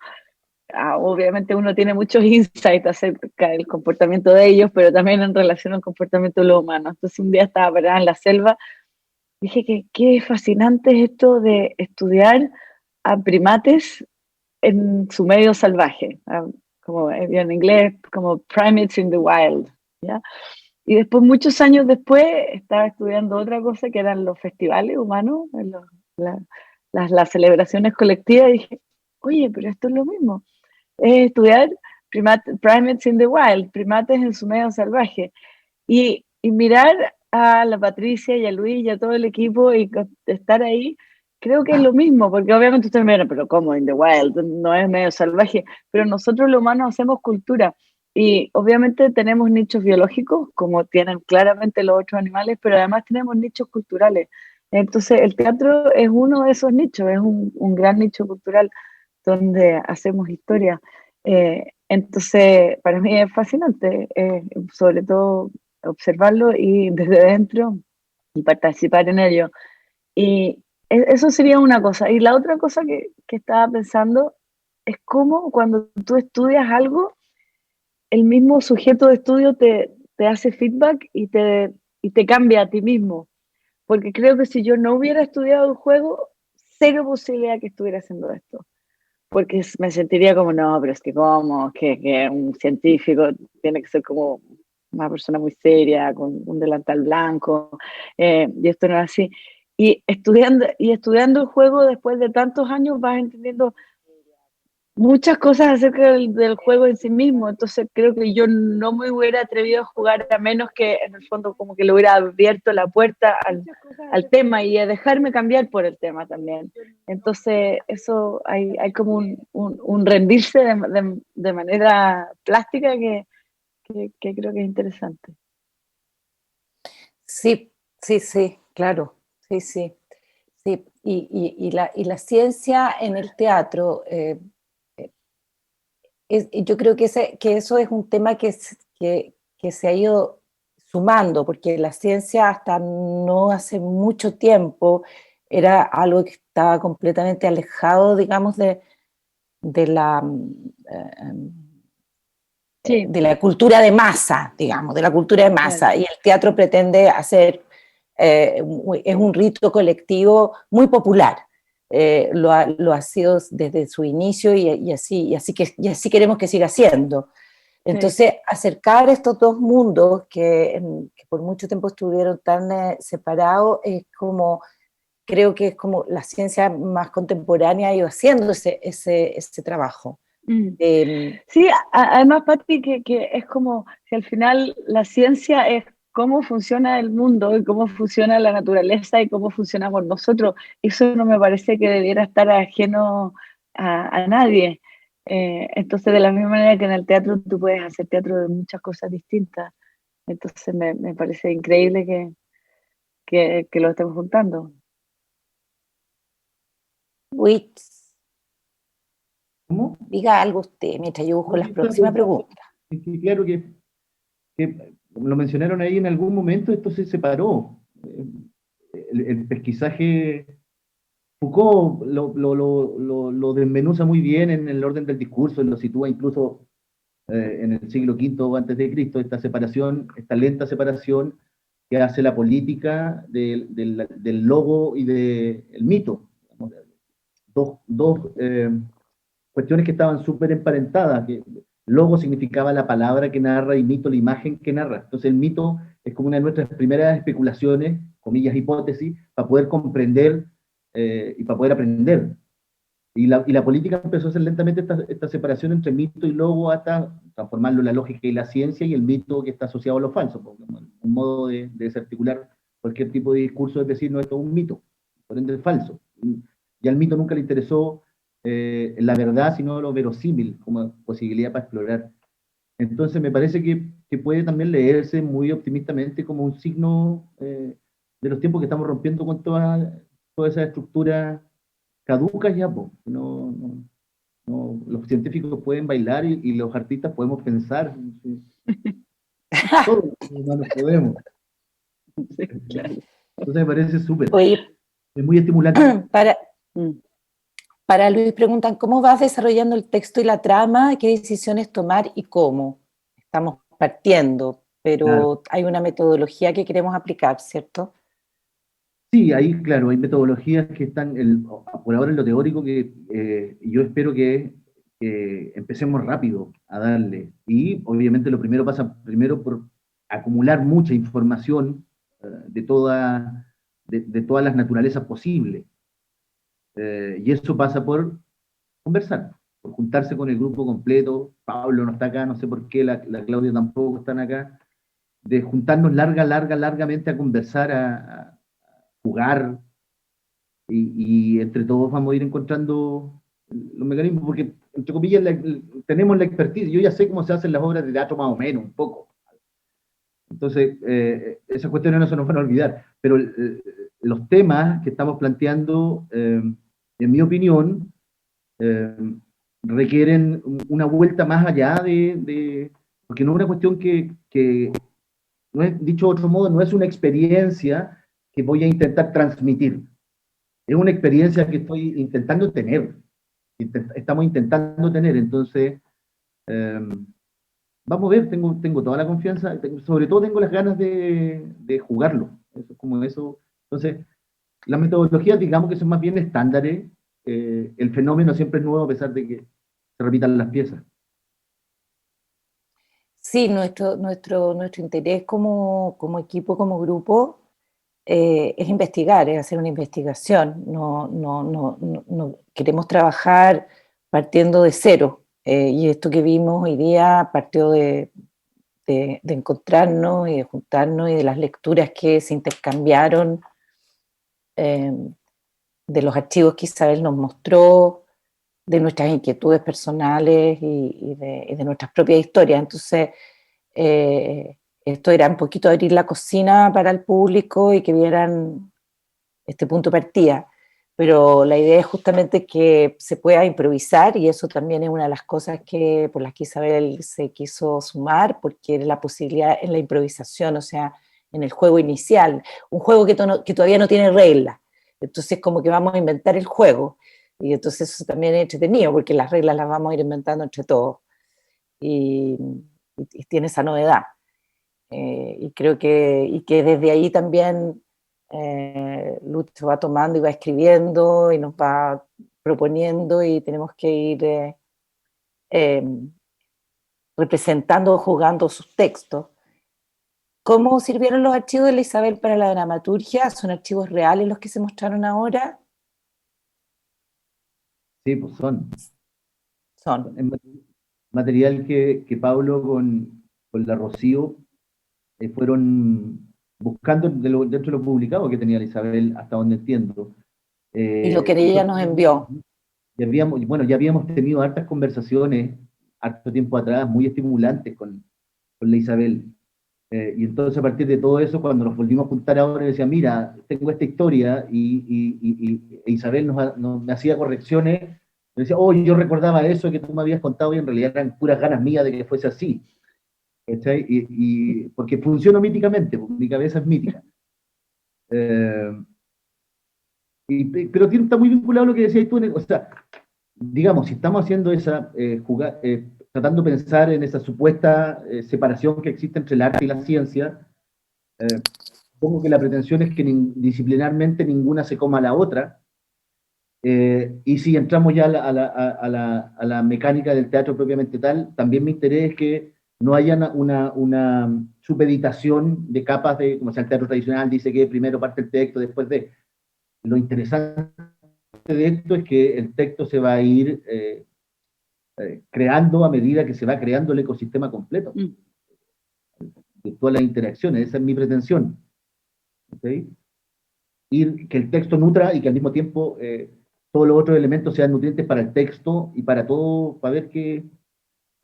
obviamente uno tiene muchos insights acerca del comportamiento de ellos, pero también en relación al comportamiento de los humanos. Entonces un día estaba parada en la selva, dije que qué fascinante es esto de estudiar a primates en su medio salvaje, como en inglés, como primates in the wild, ¿ya? Y después, muchos años después, estaba estudiando otra cosa que eran los festivales humanos, las celebraciones colectivas, y dije, oye, pero esto es lo mismo, es estudiar primates in the wild, primates en su medio salvaje, y mirar a la Patricia y a Luis y a todo el equipo y estar ahí, creo que es lo mismo, porque obviamente ustedes me dirán, pero ¿cómo in the wild? No es medio salvaje, pero nosotros los humanos hacemos cultura, y obviamente tenemos nichos biológicos, como tienen claramente los otros animales, pero además tenemos nichos culturales. Entonces el teatro es uno de esos nichos, es un gran nicho cultural donde hacemos historia. Entonces para mí es fascinante, sobre todo observarlo y desde dentro y participar en ello. Y eso sería una cosa. Y la otra cosa que estaba pensando es cómo cuando tú estudias algo, el mismo sujeto de estudio te hace feedback y te cambia a ti mismo. Porque creo que si yo no hubiera estudiado el juego, cero posibilidad que estuviera haciendo esto. Porque me sentiría como, no, pero es que cómo, que un científico tiene que ser como una persona muy seria, con un delantal blanco, y esto no es así. Y estudiando el juego después de tantos años vas entendiendo muchas cosas acerca del juego en sí mismo, entonces creo que yo no me hubiera atrevido a jugar a menos que en el fondo como que le hubiera abierto la puerta al tema y a dejarme cambiar por el tema también. Entonces eso hay como un rendirse de manera plástica que creo que es interesante. Sí, sí, sí, claro, sí, sí. Sí. Y la ciencia en el teatro, yo creo que eso es un tema que se ha ido sumando, porque la ciencia hasta no hace mucho tiempo era algo que estaba completamente alejado, digamos, de la, Sí, de la cultura de masa, digamos, de la cultura de claro. masa. Y el teatro pretende hacer, es un rito colectivo muy popular. Lo ha sido desde su inicio y así queremos que siga siendo. Entonces, acercar estos dos mundos que por mucho tiempo estuvieron tan separados, es como, creo que es como la ciencia más contemporánea ha ido haciendo ese trabajo. Mm. Eh, Sí, además, Pati, que es como si al final la ciencia es cómo funciona el mundo y cómo funciona la naturaleza y cómo funcionamos nosotros. Eso no me parece que debiera estar ajeno a nadie. Entonces, de la misma manera que en el teatro tú puedes hacer teatro de muchas cosas distintas. Entonces, me parece increíble que lo estemos juntando. Luis, ¿Cómo? diga algo usted mientras yo busco No, las yo estaba próximas pensando, preguntas. es que claro que, como lo mencionaron ahí, en algún momento esto se separó. El pesquisaje, Foucault lo desmenuza muy bien en el orden del discurso, lo sitúa incluso en el siglo V antes de Cristo, esta separación, esta lenta separación que hace la política del logo y del mito. Dos cuestiones que estaban súper emparentadas, que logo significaba la palabra que narra y mito la imagen que narra. Entonces el mito es como una de nuestras primeras especulaciones, comillas, hipótesis, para poder comprender y para poder aprender. Y la política empezó a hacer lentamente esta separación entre mito y logo hasta transformarlo en la lógica y la ciencia y el mito que está asociado a lo falso, porque un modo de desarticular cualquier tipo de discurso es decir, no, esto es un mito, por ende es falso. Y al mito nunca le interesó la verdad, sino lo verosímil como posibilidad para explorar. Entonces me parece que puede también leerse muy optimistamente como un signo de los tiempos que estamos rompiendo con toda esa estructura caducas ya, po. Los científicos pueden bailar y los artistas podemos pensar. ¿Sí? Todos los humanos podemos. Sí, claro. Entonces me parece súper, Oye, es muy estimulante. para, Mm. para Luis preguntan, ¿cómo vas desarrollando el texto y la trama? ¿Qué decisiones tomar y cómo? Estamos partiendo, Claro. pero hay una metodología que queremos aplicar, ¿cierto? Sí, ahí, claro, hay metodologías que están, por ahora en lo teórico, que yo espero que empecemos rápido a darle. Y obviamente lo primero pasa primero por acumular mucha información de todas las naturalezas posibles. Y eso pasa por conversar, por juntarse con el grupo completo. Pablo no está acá, no sé por qué, la Claudia tampoco están acá. De juntarnos largamente a conversar, a jugar, y entre todos vamos a ir encontrando los mecanismos, porque, entre comillas, tenemos la expertise. Yo ya sé cómo se hacen las obras de teatro más o menos, un poco. Entonces, esas cuestiones no se nos van a olvidar. Pero los temas que estamos planteando, en mi opinión, eh, requieren una vuelta más allá porque no es una cuestión que no es, dicho de otro modo, no es una experiencia que voy a intentar transmitir. Es una experiencia que estoy intentando tener. Estamos intentando tener. Entonces, vamos a ver, tengo toda la confianza, sobre todo tengo las ganas de jugarlo. Eso, como eso. Entonces, las metodologías, digamos que son más bien estándares. El fenómeno siempre es nuevo a pesar de que se repitan las piezas. Sí, nuestro interés como equipo, como grupo, es investigar, es hacer una investigación. No queremos trabajar partiendo de cero. Y esto que vimos hoy día partió de encontrarnos y de juntarnos y de las lecturas que se intercambiaron, eh, de los archivos que Isabel nos mostró, de nuestras inquietudes personales y de nuestras propias historias. Entonces, esto era un poquito abrir la cocina para el público y que vieran este punto de partida. Pero la idea es justamente que se pueda improvisar, y eso también es una de las cosas por las que Isabel se quiso sumar, porque era la posibilidad en la improvisación, o sea, en el juego inicial, un juego que todavía no tiene reglas. Entonces, como que vamos a inventar el juego, y entonces eso también es entretenido, porque las reglas las vamos a ir inventando entre todos, y, y tiene esa novedad. Y creo que desde ahí también Lutz va tomando y va escribiendo y nos va proponiendo, y tenemos que ir eh, representando o jugando sus textos. ¿Cómo sirvieron los archivos de la Isabel para la dramaturgia? ¿Son archivos reales los que se mostraron ahora? Sí, pues son. Son. Es material que Pablo con la Rocío fueron buscando dentro de lo publicado que tenía la Isabel, hasta donde entiendo. Y lo que Y ella nos envió. ya habíamos tenido hartas conversaciones, harto tiempo atrás, muy estimulantes con la Isabel. Y entonces a partir de todo eso, cuando nos volvimos a juntar ahora, decía, mira, tengo esta historia, e Isabel me hacía correcciones, me decía, oh, yo recordaba eso que tú me habías contado y en realidad eran puras ganas mías de que fuese así. ¿Cachai? Porque funciona míticamente, pues, mi cabeza es mítica. Eh, pero está muy vinculado a lo que decías tú, o sea, digamos, si estamos haciendo tratando de pensar en esa supuesta separación que existe entre el arte y la ciencia, supongo que la pretensión es que disciplinarmente ninguna se coma a la otra, y si entramos ya a la mecánica del teatro propiamente tal, también mi interés es que no haya una supeditación de capas como sea el teatro tradicional, dice que primero parte el texto, después de... Lo interesante de esto es que el texto se va a ir creando a medida que se va creando el ecosistema completo, de todas las interacciones, esa es mi pretensión. ¿Okay? Que el texto nutra y que al mismo tiempo todos los otros elementos sean nutrientes para el texto y para todo, para ver qué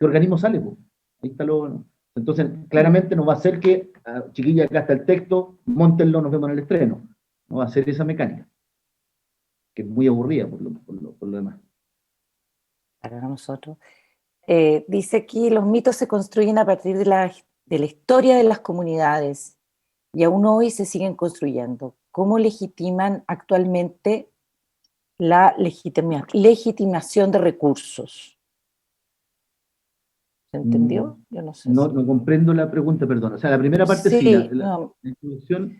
organismo sale. Pues. Ahí está lo... Entonces, claramente no va a ser que, chiquilla, acá está el texto, montenlo, nos vemos en el estreno. No va a ser esa mecánica, que es muy aburrida por lo demás. Para nosotros. Dice aquí, los mitos se construyen a partir de la historia de las comunidades y aún hoy se siguen construyendo. ¿Cómo legitiman actualmente la legitimación de recursos? ¿Se entendió? Yo no sé No, si... no comprendo la pregunta, perdón. O sea, la primera parte sí, Sí, no. la introducción.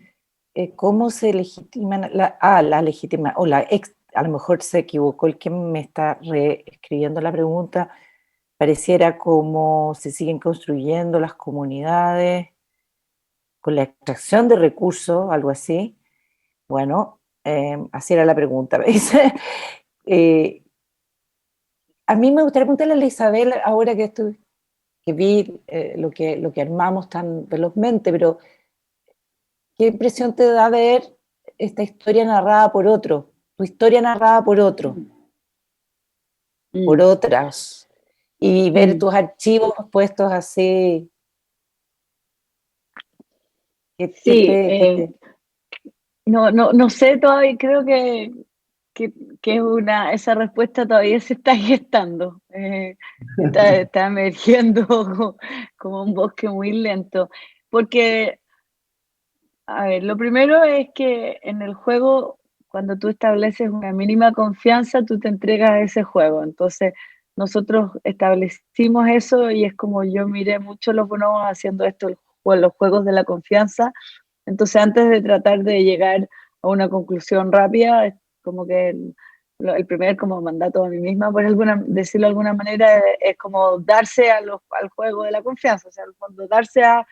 ¿Cómo se legitiman la legitima, a lo mejor se equivocó el que me está reescribiendo la pregunta, pareciera como se siguen construyendo las comunidades con la extracción de recursos, algo así. Bueno, así era la pregunta. eh, a mí me gustaría preguntarle a la Isabel, ahora que vi lo que armamos tan velozmente, pero ¿qué impresión te da ver esta historia narrada por otro? Tu historia narrada por otro, por otras, y ver tus archivos puestos así. Sí, no sé todavía, creo que es esa respuesta todavía se está gestando, está emergiendo como un bosque muy lento, porque, a ver, lo primero es que en el juego, cuando tú estableces una mínima confianza, tú te entregas a ese juego, entonces nosotros establecimos eso y es como yo miré mucho los bonobos haciendo esto, los juegos de la confianza. Entonces, antes de tratar de llegar a una conclusión rápida, es como que el primer como mandato a mí misma, por decirlo de alguna manera, es como darse al juego de la confianza, o sea, al fondo darse a,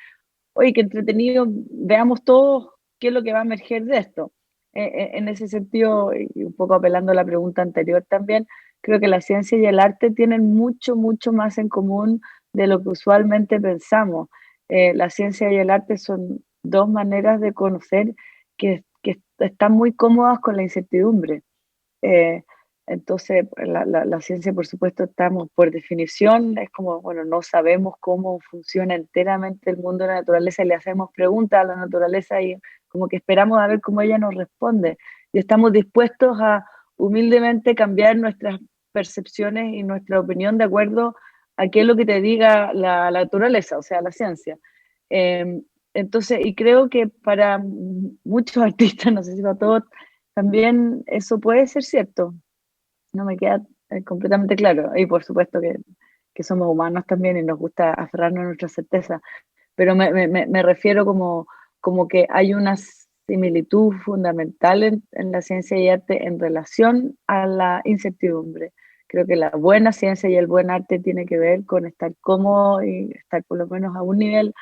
oye, qué entretenido, veamos todos qué es lo que va a emerger de esto. En ese sentido, y un poco apelando a la pregunta anterior también, creo que la ciencia y el arte tienen mucho, mucho más en común de lo que usualmente pensamos. La ciencia y el arte son dos maneras de conocer que están muy cómodas con la incertidumbre. Eh, entonces, la ciencia, por supuesto, estamos por definición, es como, bueno, no sabemos cómo funciona enteramente el mundo de la naturaleza y le hacemos preguntas a la naturaleza y como que esperamos a ver cómo ella nos responde. Y estamos dispuestos a humildemente cambiar nuestras percepciones y nuestra opinión de acuerdo a qué es lo que te diga la naturaleza, o sea, la ciencia. Eh, entonces, y creo que para muchos artistas, no sé si para todos, también eso puede ser cierto, no me queda completamente claro. Y por supuesto que somos humanos también y nos gusta aferrarnos a nuestra certeza, pero me refiero como que hay una similitud fundamental en la ciencia y arte en relación a la incertidumbre. Creo que la buena ciencia y el buen arte tiene que ver con estar cómodo y estar por lo menos a un nivel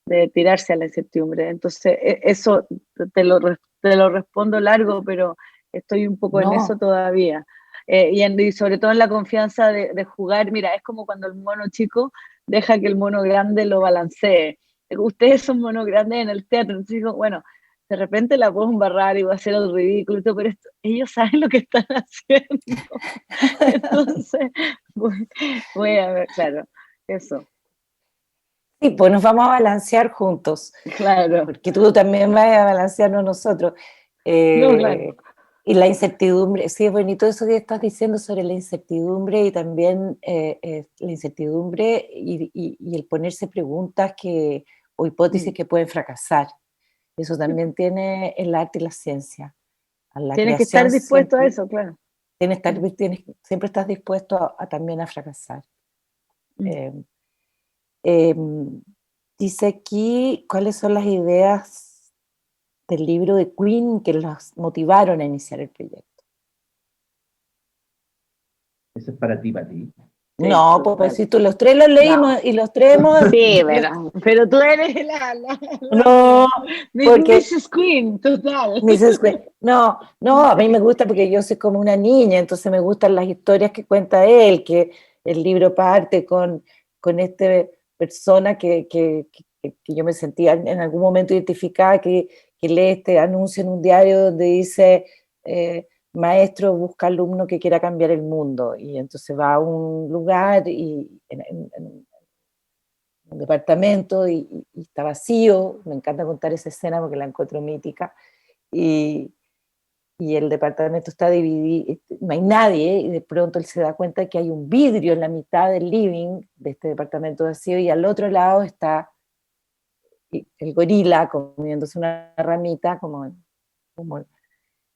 de tirarse a la incertidumbre. Entonces, eso te lo respondo largo, pero estoy un poco en eso No, todavía. Y sobre todo en la confianza de jugar. Mira, es como cuando el mono chico deja que el mono grande lo balancee. Ustedes son monos grandes en el teatro, entonces digo, bueno, de repente la puedo embarrar y voy a hacer el ridículo, y todo, pero ellos saben lo que están haciendo. Entonces, voy a ver, claro, eso, sí, pues nos vamos a balancear juntos, claro. porque tú también vas a balancearnos nosotros. No, claro. Eh, y la incertidumbre, sí, es bonito eso que estás diciendo sobre la incertidumbre y también la incertidumbre y el ponerse preguntas o hipótesis Mm. que pueden fracasar. Eso también tiene el arte y la ciencia. A la Tienes que creación estar dispuesto a siempre, eso, claro. Mm, siempre estás dispuesto también a fracasar. mm. Eh, eh, Dice aquí cuáles son las ideas del libro de Queen que los motivaron a iniciar el proyecto. Eso es para ti, Pati. Sí, No, pues total. si tú los tres los No, leímos y los tres hemos... sí, los- pero tú eres no, porque Mrs. Queen, total. No, no, a mí me gusta porque yo soy como una niña, entonces me gustan las historias que cuenta él, que el libro parte con esta persona que yo me sentía en algún momento identificada, que lee este anuncio en un diario donde dice, maestro busca alumno que quiera cambiar el mundo, y entonces va a un lugar y en un departamento y está vacío, me encanta contar esa escena porque la encuentro mítica, y y el departamento está dividido, no hay nadie, y de pronto él se da cuenta que hay un vidrio en la mitad del living de este departamento vacío, y al otro lado está el gorila comiéndose una ramita,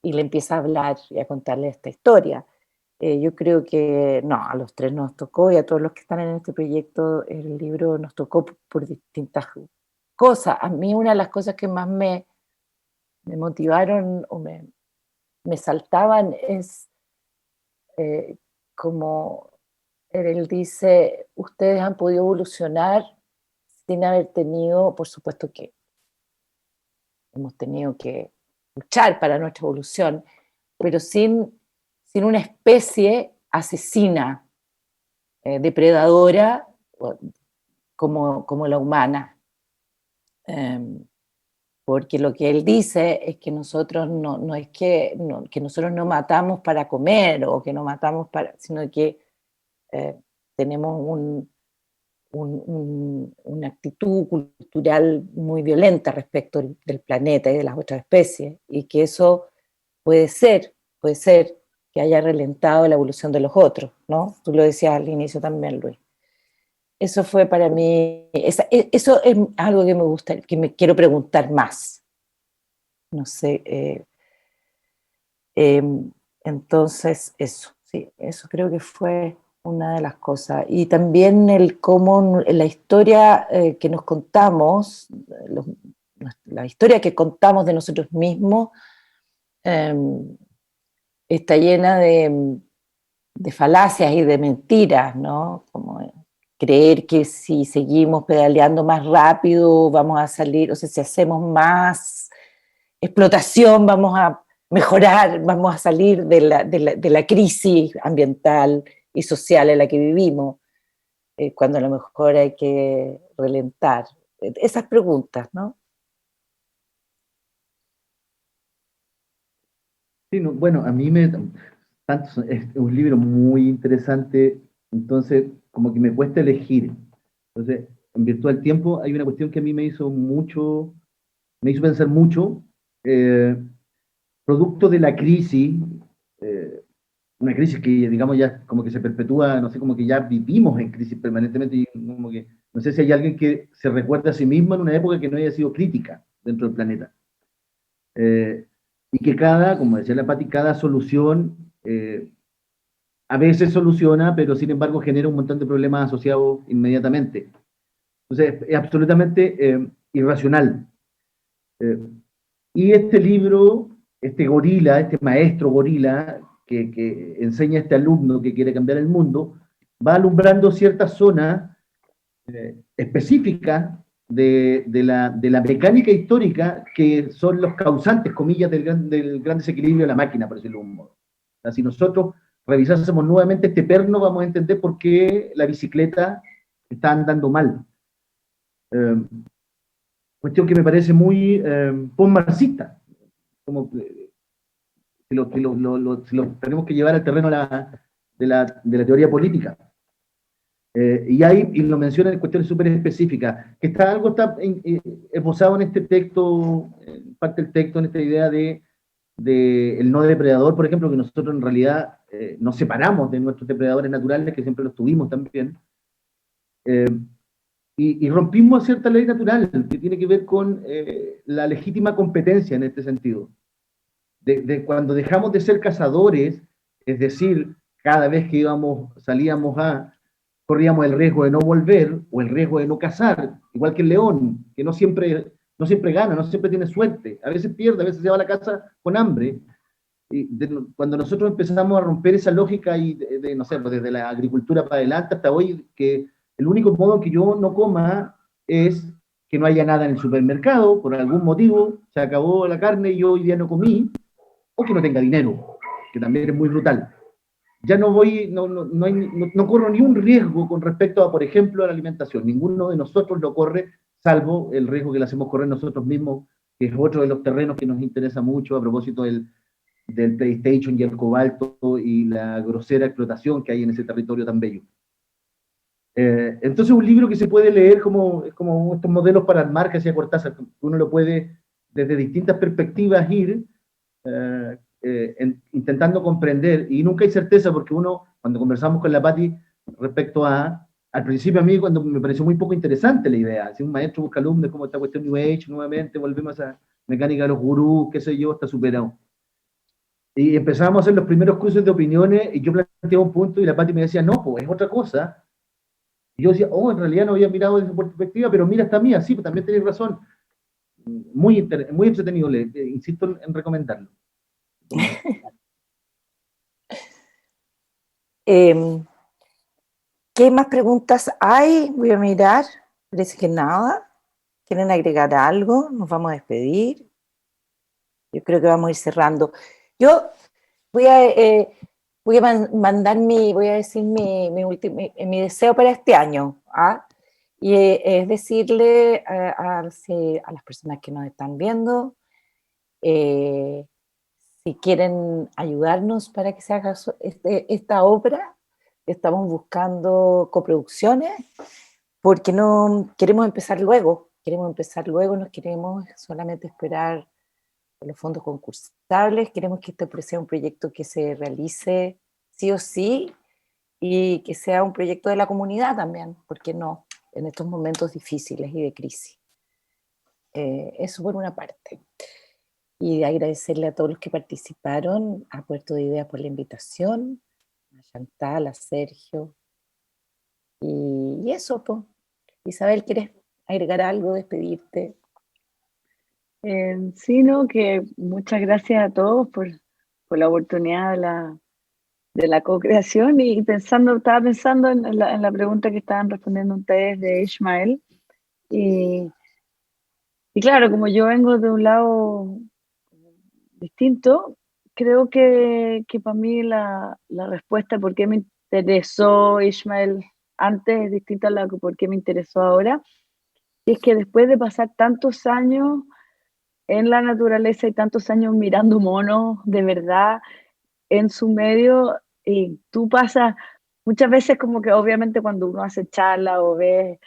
y le empieza a hablar y a contarle esta historia. Yo creo que no, a los tres nos tocó, y a todos los que están en este proyecto, el libro nos tocó por distintas cosas. A mí una de las cosas que más me motivaron o me saltaban es eh, como él dice, ustedes han podido evolucionar sin haber tenido, por supuesto que hemos tenido que luchar para nuestra evolución, pero sin una especie asesina, depredadora, como la humana. Porque lo que él dice es que nosotros no es que nosotros no matamos para comer o que no matamos sino que tenemos una actitud cultural muy violenta respecto del planeta y de las otras especies, y que eso puede ser que haya ralentado la evolución de los otros, ¿no? Tú lo decías al inicio también, Luis. Eso fue para mí, eso es algo que me gusta, que me quiero preguntar más. No sé, eh, entonces eso, sí, eso creo que fue una de las cosas. Y también el cómo la historia que nos contamos, la historia que contamos de nosotros mismos, eh, está llena de falacias y de mentiras, ¿no? Como creer que si seguimos pedaleando más rápido vamos a salir, o sea, si hacemos más explotación vamos a mejorar, vamos a salir de la crisis ambiental y social en la que vivimos, cuando a lo mejor hay que relentar. Esas preguntas, ¿no? Sí, bueno, a mí es un libro muy interesante, entonces como que me cuesta elegir. Entonces, en virtud del tiempo, hay una cuestión que a mí me hizo pensar mucho, eh, producto de la crisis, eh, una crisis que digamos ya como que se perpetúa, no sé, como que ya vivimos en crisis permanentemente, y como que no sé si hay alguien que se recuerde a sí mismo en una época que no haya sido crítica dentro del planeta. Eh, y que como decía la Pati, cada solución a veces soluciona, pero sin embargo genera un montón de problemas asociados inmediatamente. Entonces, es absolutamente irracional. Eh, y este libro, este gorila, este maestro gorila, que enseña a este alumno que quiere cambiar el mundo, va alumbrando ciertas zonas específicas de la mecánica histórica que son los causantes, comillas, del gran desequilibrio de la máquina, por decirlo de un modo. O sea, si nosotros revisásemos nuevamente este perno, vamos a entender por qué la bicicleta está andando mal. Eh, Cuestión que me parece muy post-marxista, como si lo tenemos que llevar al terreno de la teoría política. Y lo menciona en cuestiones súper específicas, que algo está esbozado en este texto, en parte del texto, en esta idea de el no depredador, por ejemplo, que nosotros en realidad nos separamos de nuestros depredadores naturales, que siempre los tuvimos también, eh, y rompimos cierta ley natural que tiene que ver con la legítima competencia en este sentido. Cuando dejamos de ser cazadores, es decir, cada vez que salíamos corríamos el riesgo de no volver o el riesgo de no cazar, igual que el león, que no siempre gana, no siempre tiene suerte, a veces pierde, a veces se va a la casa con hambre. Cuando nosotros empezamos a romper esa lógica y no sé, pues desde la agricultura para adelante hasta hoy, que el único modo en que yo no coma es que no haya nada en el supermercado, por algún motivo, se acabó la carne y yo hoy día no comí, o que no tenga dinero, que también es muy brutal. Ya no voy, no corro ni un riesgo con respecto a, por ejemplo, a la alimentación. Ninguno de nosotros lo corre, salvo el riesgo que le hacemos correr nosotros mismos, que es otro de los terrenos que nos interesa mucho a propósito del PlayStation y el cobalto y la grosera explotación que hay en ese territorio tan bello. Entonces, un libro que se puede leer como estos modelos para armar que hacía Cortázar, uno lo puede desde distintas perspectivas ir intentando comprender, y nunca hay certeza porque uno, cuando conversamos con la Pati respecto al principio a mí cuando me pareció muy poco interesante la idea, si un maestro busca alumnos, como esta cuestión New Age, nuevamente volvemos a mecánica de los gurús, qué sé yo, está superado. Y empezamos a hacer los primeros cruces de opiniones y yo planteaba un punto y la Pati me decía, no, pues es otra cosa. Y yo decía, en realidad no había mirado desde esa perspectiva, pero mira esta mía, sí, pues también tenéis razón. Muy entretenido, insisto en recomendarlo. ¿Qué más preguntas hay? Voy a mirar. Parece que nada. ¿Quieren agregar algo? ¿Nos vamos a despedir? Yo creo que vamos a ir cerrando. Yo voy a mandar voy a decir mi deseo para este año. ¿Ah? Y es decirle a las personas que nos están viendo, si quieren ayudarnos para que se haga esta obra, estamos buscando coproducciones, porque no queremos empezar luego, no queremos solamente esperar los fondos concursables, queremos que este sea un proyecto que se realice sí o sí, y que sea un proyecto de la comunidad también, ¿por qué no? En estos momentos difíciles y de crisis. Eso por una parte. Y agradecerle a todos los que participaron, a Puerto de Ideas por la invitación, a Chantal, a Sergio. Y eso, pues. Isabel, ¿quieres agregar algo, despedirte? Sí, no, que muchas gracias a todos por por la oportunidad de la co-creación y estaba pensando en la pregunta que estaban respondiendo ustedes de Ishmael. Y, y claro, como yo vengo de un lado distinto, creo que para mí la respuesta por qué me interesó Ishmael antes es distinta a la por qué me interesó ahora. Y es que después de pasar tantos años en la naturaleza y tantos años mirando monos de verdad en su medio, y tú pasas muchas veces como que obviamente cuando uno hace charlas o ve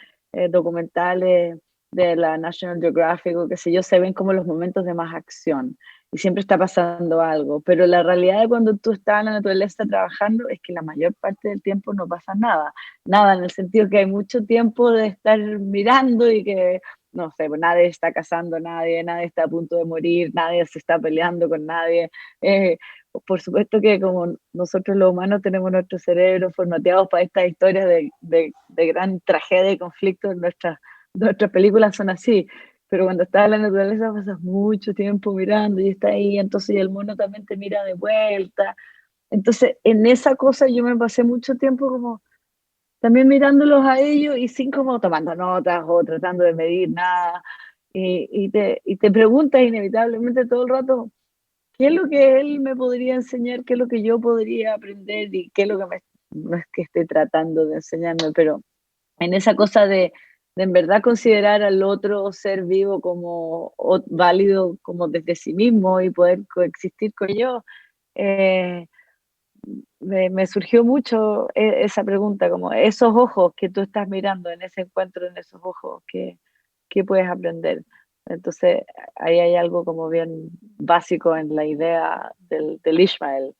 documentales de la National Geographic o qué sé yo, se ven como los momentos de más acción y siempre está pasando algo, pero la realidad de cuando tú estás en la naturaleza trabajando es que la mayor parte del tiempo no pasa nada, nada en el sentido que hay mucho tiempo de estar mirando y que no sé, pues nadie está cazando a nadie, nadie está a punto de morir, nadie se está peleando con nadie. Eh, por supuesto que como nosotros los humanos tenemos nuestros cerebros formateados para estas historias de gran tragedia y conflicto, nuestras películas son así, pero cuando estás en la naturaleza pasas mucho tiempo mirando y está ahí, entonces y el mono también te mira de vuelta. Entonces en esa cosa yo me pasé mucho tiempo como también mirándolos a ellos y sin como tomando notas o tratando de medir nada. Y te preguntas inevitablemente todo el rato, ¿qué es lo que él me podría enseñar? ¿Qué es lo que yo podría aprender? ¿Y qué es lo que no es que esté tratando de enseñarme? Pero en esa cosa de en verdad considerar al otro ser vivo como válido como desde sí mismo y poder coexistir con ellos, eh, me surgió mucho esa pregunta, como esos ojos que tú estás mirando en ese encuentro, en esos ojos, ¿qué puedes aprender? Entonces, ahí hay algo como bien básico en la idea del Ishmael,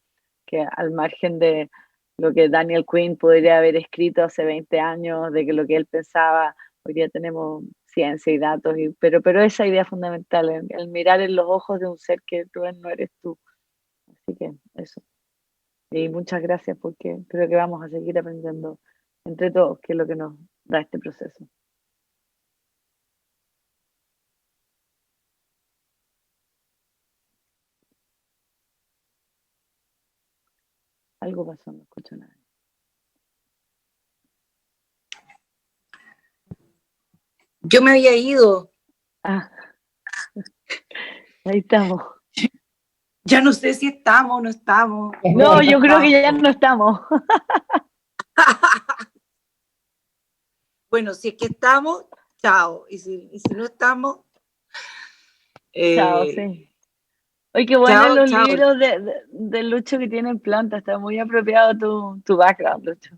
que al margen de lo que Daniel Quinn podría haber escrito hace 20 años, de que lo que él pensaba, hoy día tenemos ciencia y datos, pero esa idea fundamental, el mirar en los ojos de un ser que tú no eres tú. Así que eso. Y muchas gracias porque creo que vamos a seguir aprendiendo entre todos, que es lo que nos da este proceso. Algo pasó, no escucho nada. Yo me había ido. Ah, ahí estamos. Ya no sé si estamos o no estamos. No, yo creo que ya no estamos. Bueno, si es que estamos, chao. Y si no estamos, Chao, sí. Oye, qué bueno chao, los chao. libros de Lucho que tienen plantas, está muy apropiado tu background, Lucho.